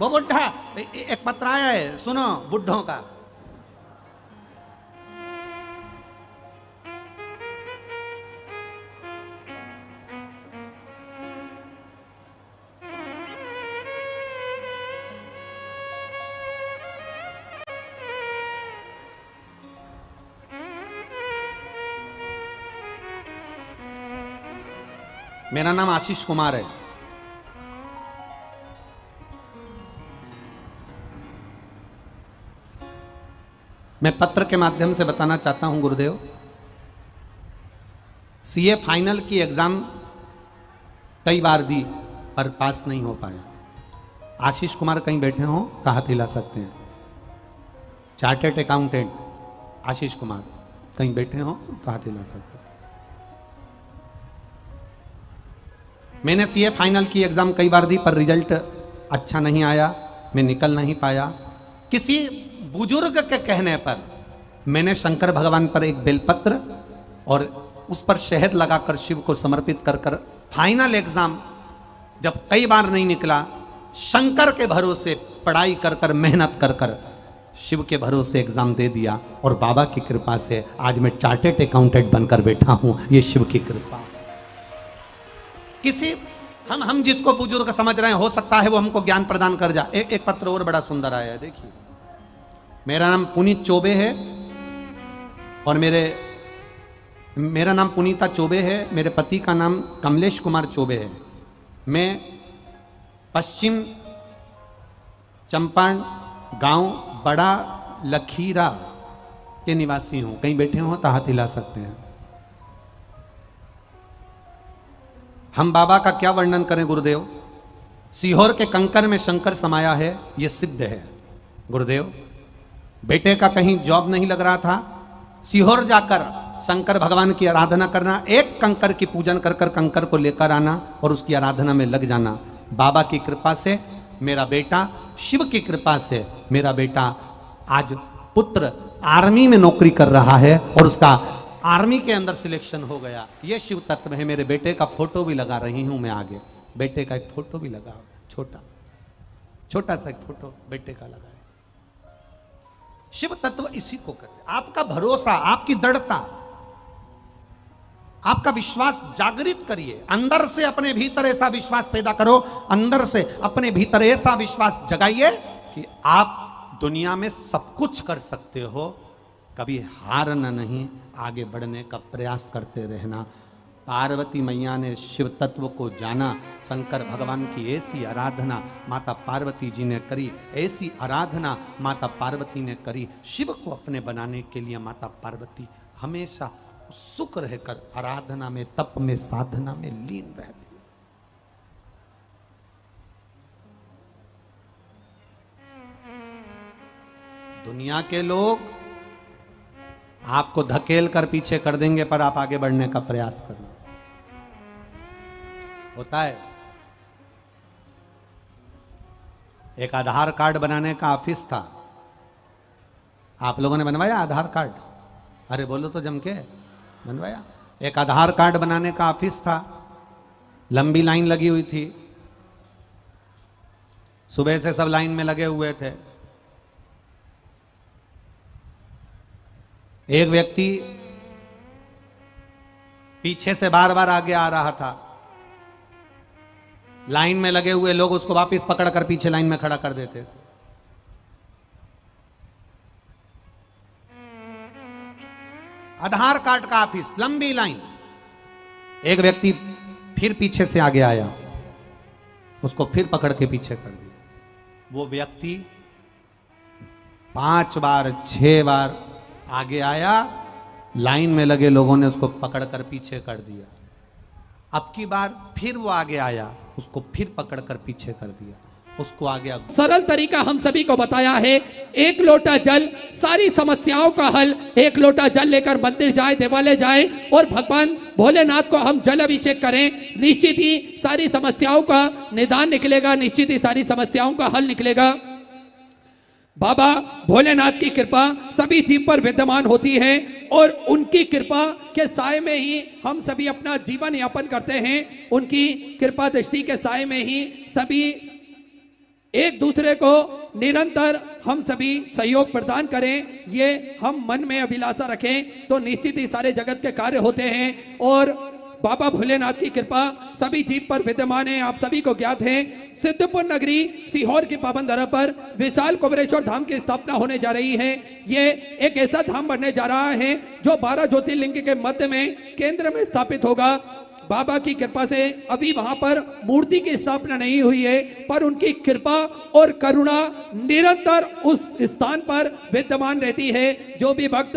वो बुढ़ा। एक पत्र आया है, सुनो बुढ़ों का। मेरा नाम आशीष कुमार है। मैं पत्र के माध्यम से बताना चाहता हूं गुरुदेव, सीए फाइनल की एग्जाम कई बार दी पर पास नहीं हो पाया। आशीष कुमार कहीं बैठे हो तो हाथ हिला सकते हैं। चार्टर्ड अकाउंटेंट आशीष कुमार कहीं बैठे हो तो हाथ हिला सकते हैं। मैंने सीए फाइनल की एग्जाम कई बार दी पर रिजल्ट अच्छा नहीं आया, मैं निकल नहीं पाया। किसी बुजुर्ग के कहने पर मैंने शंकर भगवान पर एक बेलपत्र और उस पर शहद लगाकर शिव को समर्पित कर कर फाइनल एग्जाम जब कई बार नहीं निकला, शंकर के भरोसे पढ़ाई कर कर मेहनत कर कर शिव के भरोसे एग्जाम दे दिया, और बाबा की कृपा से आज मैं चार्टर्ड अकाउंटेंट बनकर बैठा हूं। ये शिव की कृपा। किसी हम जिसको बुजुर्ग समझ रहे हैं, हो सकता है वो हमको ज्ञान प्रदान कर जा। एक पत्र और बड़ा सुंदर आया है, देखिए। मेरा नाम पुनीत चौबे है और मेरा नाम पुनीता चौबे है। मेरे पति का नाम कमलेश कुमार चौबे है। मैं पश्चिम चंपारण गांव बड़ा लखीरा के निवासी हूं। कहीं बैठे हो तो हाथ हिला सकते हैं। हम बाबा का क्या वर्णन करें गुरुदेव। सीहोर के कंकर में शंकर समाया है, यह सिद्ध है गुरुदेव। बेटे का कहीं जॉब नहीं लग रहा था, सीहोर जाकर शंकर भगवान की आराधना करना, एक कंकर की पूजन कर कर कंकर को लेकर आना और उसकी आराधना में लग जाना। बाबा की कृपा से मेरा बेटा, शिव की कृपा से मेरा बेटा आज पुत्र आर्मी में नौकरी कर रहा है और उसका आर्मी के अंदर सिलेक्शन हो गया। ये शिव तत्व है। मेरे बेटे का फोटो भी लगा रही हूं मैं आगे, बेटे का एक फोटो भी लगा, छोटा सा एक फोटो बेटे का लगा है। शिव तत्व इसी को कहते हैं। आपका भरोसा, आपकी दृढ़ता, आपका विश्वास जागृत करिए। अंदर से अपने भीतर ऐसा विश्वास पैदा करो, अंदर से अपने भीतर ऐसा विश्वास जगाइए कि आप दुनिया में सब कुछ कर सकते हो। कभी हारना नहीं, आगे बढ़ने का प्रयास करते रहना। पार्वती मैया ने शिव तत्व को जाना, शंकर भगवान की ऐसी आराधना माता पार्वती जी ने करी, ऐसी आराधना माता पार्वती ने करी। शिव को अपने बनाने के लिए माता पार्वती हमेशा सुख रहकर आराधना में, तप में, साधना में लीन रहती। दुनिया के लोग आपको धकेल कर पीछे कर देंगे, पर आप आगे बढ़ने का प्रयास करना। होता है। एक आधार कार्ड बनाने का ऑफिस था, आप लोगों ने बनवाया आधार कार्ड? अरे बोलो तो जम के, बनवाया। एक आधार कार्ड बनाने का ऑफिस था, लंबी लाइन लगी हुई थी, सुबह से सब लाइन में लगे हुए थे। एक व्यक्ति पीछे से बार बार आगे आ रहा था, लाइन में लगे हुए लोग उसको वापस पकड़कर पीछे लाइन में खड़ा कर देते थे। आधार कार्ड का ऑफिस, लंबी लाइन। एक व्यक्ति फिर पीछे से आगे आया, उसको फिर पकड़ के पीछे कर दिया। वो व्यक्ति 5 बार 6 बार आगे आया, लाइन में लगे लोगों ने उसको पकड़कर पीछे कर दिया। अब की बार फिर वो आगे आया, उसको फिर पकड़कर पीछे कर दिया, उसको आगे। सरल तरीका हम सभी को बताया है, एक लोटा जल सारी समस्याओं का हल। एक लोटा जल लेकर मंदिर जाए, देवालय जाए और भगवान भोलेनाथ को हम जल अभिषेक करें, निश्चित ही सारी समस्याओं का निदान निकलेगा, निश्चित ही सारी समस्याओं का हल निकलेगा। बाबा भोलेनाथ की कृपा सभी जीव पर विद्यमान होती है और उनकी कृपा के साए में ही हम सभी अपना जीवन यापन करते हैं। उनकी कृपा दृष्टि के साए में ही सभी एक दूसरे को निरंतर हम सभी सहयोग प्रदान करें, ये हम मन में अभिलाषा रखें तो निश्चित ही सारे जगत के कार्य होते हैं। और बाबा भोलेनाथ की कृपा सभी जीव पर विद्यमान है। आप सभी को ज्ञात है, सिद्धपुर नगरी सीहोर की पावन धरा पर विशाल कुबेरेश्वर धाम की स्थापना होने जा रही है। ये एक ऐसा धाम बनने जा रहा है जो 12 ज्योतिर्लिंग के मध्य में केंद्र में स्थापित होगा। बाबा की कृपा से अभी वहां पर मूर्ति की स्थापना नहीं हुई है, पर उनकी कृपा और करुणा निरंतर उस स्थान पर विद्यमान रहती है। जो भी भक्त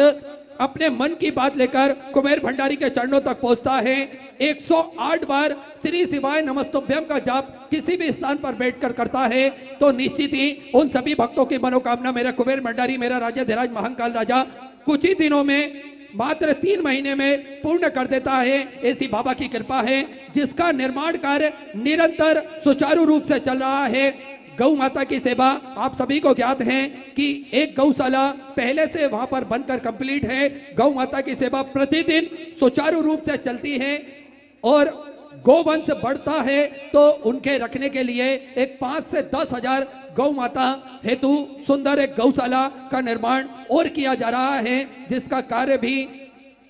अपने मन की बात लेकर कुबेर भंडारी के चरणों तक पहुंचता है, 108 बार श्री शिवाय नमस्तुभ्यम का जाप किसी भी स्थान पर बैठकर करता है, तो निश्चित ही उन सभी भक्तों की मनोकामना मेरा कुबेर भंडारी, मेरा राजाधिराज महाकाल राजा कुछ ही दिनों में, मात्र 3 महीने में पूर्ण कर देता है। ऐसी बाबा की कृपा है, जिसका निर्माण कार्य निरंतर सुचारू रूप से चल रहा है। गौ माता की सेवा आप सभी को ज्ञात है कि एक गौशाला पहले से वहां पर बनकर कंप्लीट है। गौ माता की सेवा प्रतिदिन सुचारू रूप से चलती है और गोवंश बढ़ता है तो उनके रखने के लिए एक 5 से 10 हजार गौ माता हेतु सुंदर एक गौशाला का निर्माण और किया जा रहा है, जिसका कार्य भी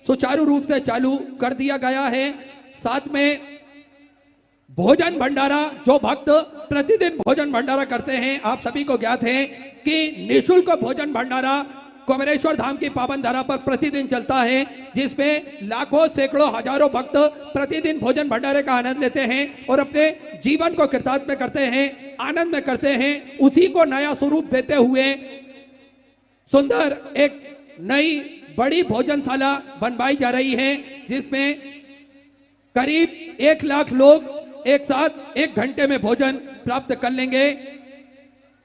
सुचारू रूप से चालू कर दिया गया है। साथ में भोजन भंडारा, जो भक्त प्रतिदिन भोजन भंडारा करते हैं, आप सभी को ज्ञात है कि निःशुल्क भोजन भंडारा कुबेरेश्वर धाम की पावन धरा पर प्रतिदिन चलता है, जिसमें लाखों सैकड़ों हजारों भक्त प्रतिदिन भोजन भंडारे का आनंद लेते हैं और अपने जीवन को कृतार्थ में करते हैं, आनंद में करते हैं। उसी को नया स्वरूप देते हुए सुंदर एक नई बड़ी भोजनशाला बनवाई जा रही है, जिसमें करीब 1 लाख लोग एक साथ 1 घंटे में भोजन प्राप्त कर लेंगे।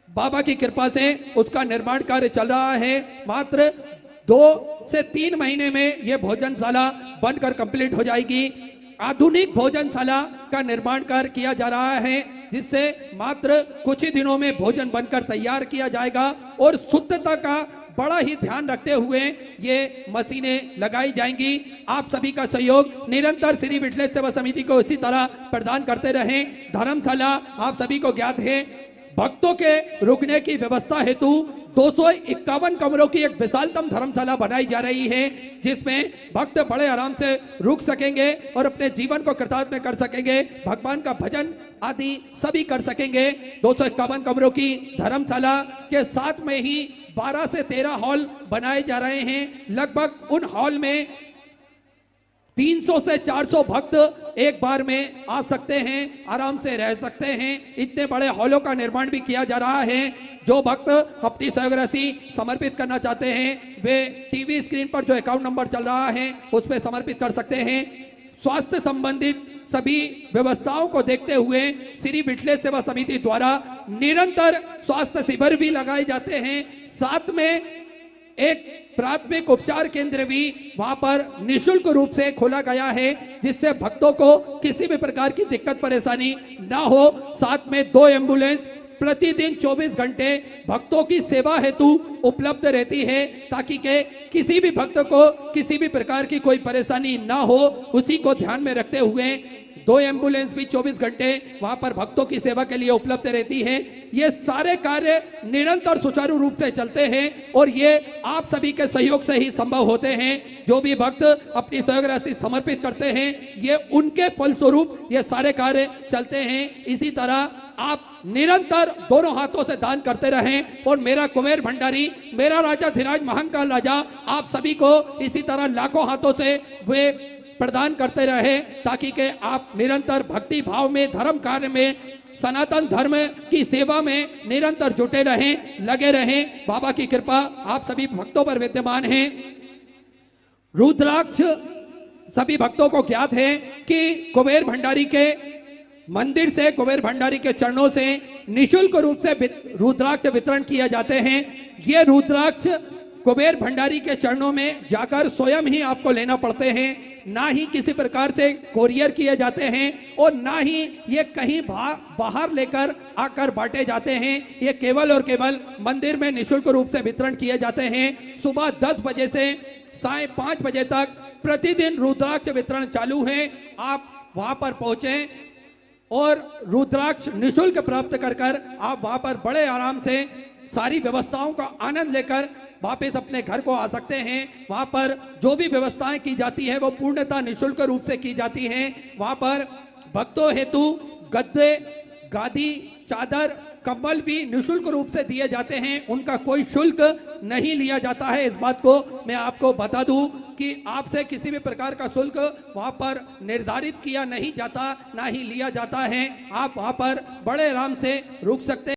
बाबा की कृपा से उसका निर्माण कार्य चल रहा है। मात्र 2 से 3 महीने में यह भोजनशाला बनकर कंप्लीट हो जाएगी। आधुनिक भोजनशाला का निर्माण कार्य किया जा रहा है, जिससे मात्र कुछ ही दिनों में भोजन बनकर तैयार किया जाएगा और शुद्धता का बड़ा ही ध्यान रखते हुए ये मशीनें लगाई जाएंगी। आप सभी का सहयोग निरंतर श्री विठलेश सेवा समिति को इसी तरह प्रदान करते रहें। धर्मशाला आप सभी को ज्ञात है, भक्तों के रुकने की व्यवस्था हेतु 251 कमरों की एक विशालतम धर्मशाला बनाई जा रही है, जिसमें भक्त बड़े आराम से रुक सकेंगे और अपने जीवन को कृतार्थ में कर सकेंगे, भगवान का भजन आदि सभी कर सकेंगे। 251 कमरों की धर्मशाला के साथ में ही 12 से 13 हॉल बनाए जा रहे हैं। लगभग उन हॉल में 300 से 400 भक्त एक बार में आ सकते हैं, आराम से रह सकते हैं। इतने बड़े हॉलों का निर्माण भी किया जा रहा है। जो भक्त अपनी सहयोग राशि समर्पित करना चाहते हैं वे टीवी स्क्रीन पर जो अकाउंट नंबर चल रहा है उस पर समर्पित कर सकते हैं। स्वास्थ्य संबंधित सभी व्यवस्थाओं को देखते हुए श्री विठलेश सेवा समिति द्वारा निरंतर स्वास्थ्य शिविर भी लगाए जाते हैं। साथ में एक प्राथमिक उपचार केंद्र भी वहां पर निशुल्क रूप से खोला गया है, जिससे भक्तों को किसी भी प्रकार की दिक्कत परेशानी ना हो। साथ में 2 एम्बुलेंस प्रतिदिन 24 घंटे भक्तों की सेवा हेतु उपलब्ध रहती है, ताकि के किसी भी भक्त को किसी भी प्रकार की कोई परेशानी ना हो। उसी को ध्यान में रखते हुए 2 एम्बुलेंस भी 24 घंटे वहां पर भक्तों की सेवा के लिए उपलब्ध रहती है। ये सारे कार्य निरंतर सुचारू रूप से चलते हैं और ये आप सभी के सहयोग से ही संभव होते हैं। जो भी भक्त अपनी सहयोग राशि समर्पित करते हैं ये उनके फलस्वरूप ये सारे कार्य चलते हैं। इसी तरह आप निरंतर दोनों हाथों से दान करते रहें और मेरा कुबेर भंडारी, मेरा राजा धीराज महाकाल राजा आप सभी को इसी तरह लाखों हाथों से वे प्रदान करते रहे, ताकि के आप निरंतर भक्ति भाव में, धर्म कार्य में, सनातन धर्म की सेवा में निरंतर जुटे रहें, लगे रहें। बाबा की कृपा आप सभी भक्तों पर विद्यमान है। रुद्राक्ष सभी भक्तों को ज्ञात है कि कुबेर भंडारी के मंदिर से, कुबेर भंडारी के चरणों से निशुल्क रूप से रुद्राक्ष वितरण किए जाते हैं। ये रुद्राक्ष कुबेर भंडारी के चरणों में जाकर स्वयं ही आपको लेना पड़ते हैं, ना ही किसी प्रकार से कोरियर किए जाते हैं और ना ही ये कहीं बाहर लेकर आकर बांटे जाते हैं। ये केवल और केवल मंदिर में निशुल्क रूप से वितरण किए जाते हैं। सुबह 10 बजे से साय 5 बजे तक प्रतिदिन रुद्राक्ष वितरण चालू है। आप वहां पर पहुंचे और रुद्राक्ष निशुल्क प्राप्त कर आप वहां पर बड़े आराम से सारी व्यवस्थाओं का आनंद लेकर वापस अपने घर को आ सकते हैं। वहां पर जो भी व्यवस्थाएं की जाती है वो पूर्णतः निशुल्क रूप से की जाती हैं। वहां पर भक्तों हेतु गद्दे, गादी, चादर, कंबल भी निशुल्क रूप से दिए जाते हैं। उनका कोई शुल्क नहीं लिया जाता है। इस बात को मैं आपको बता दूं कि आपसे किसी भी प्रकार का शुल्क वहां पर निर्धारित किया नहीं जाता, ना ही लिया जाता है। आप वहां पर बड़े आराम से रुक सकते हैं।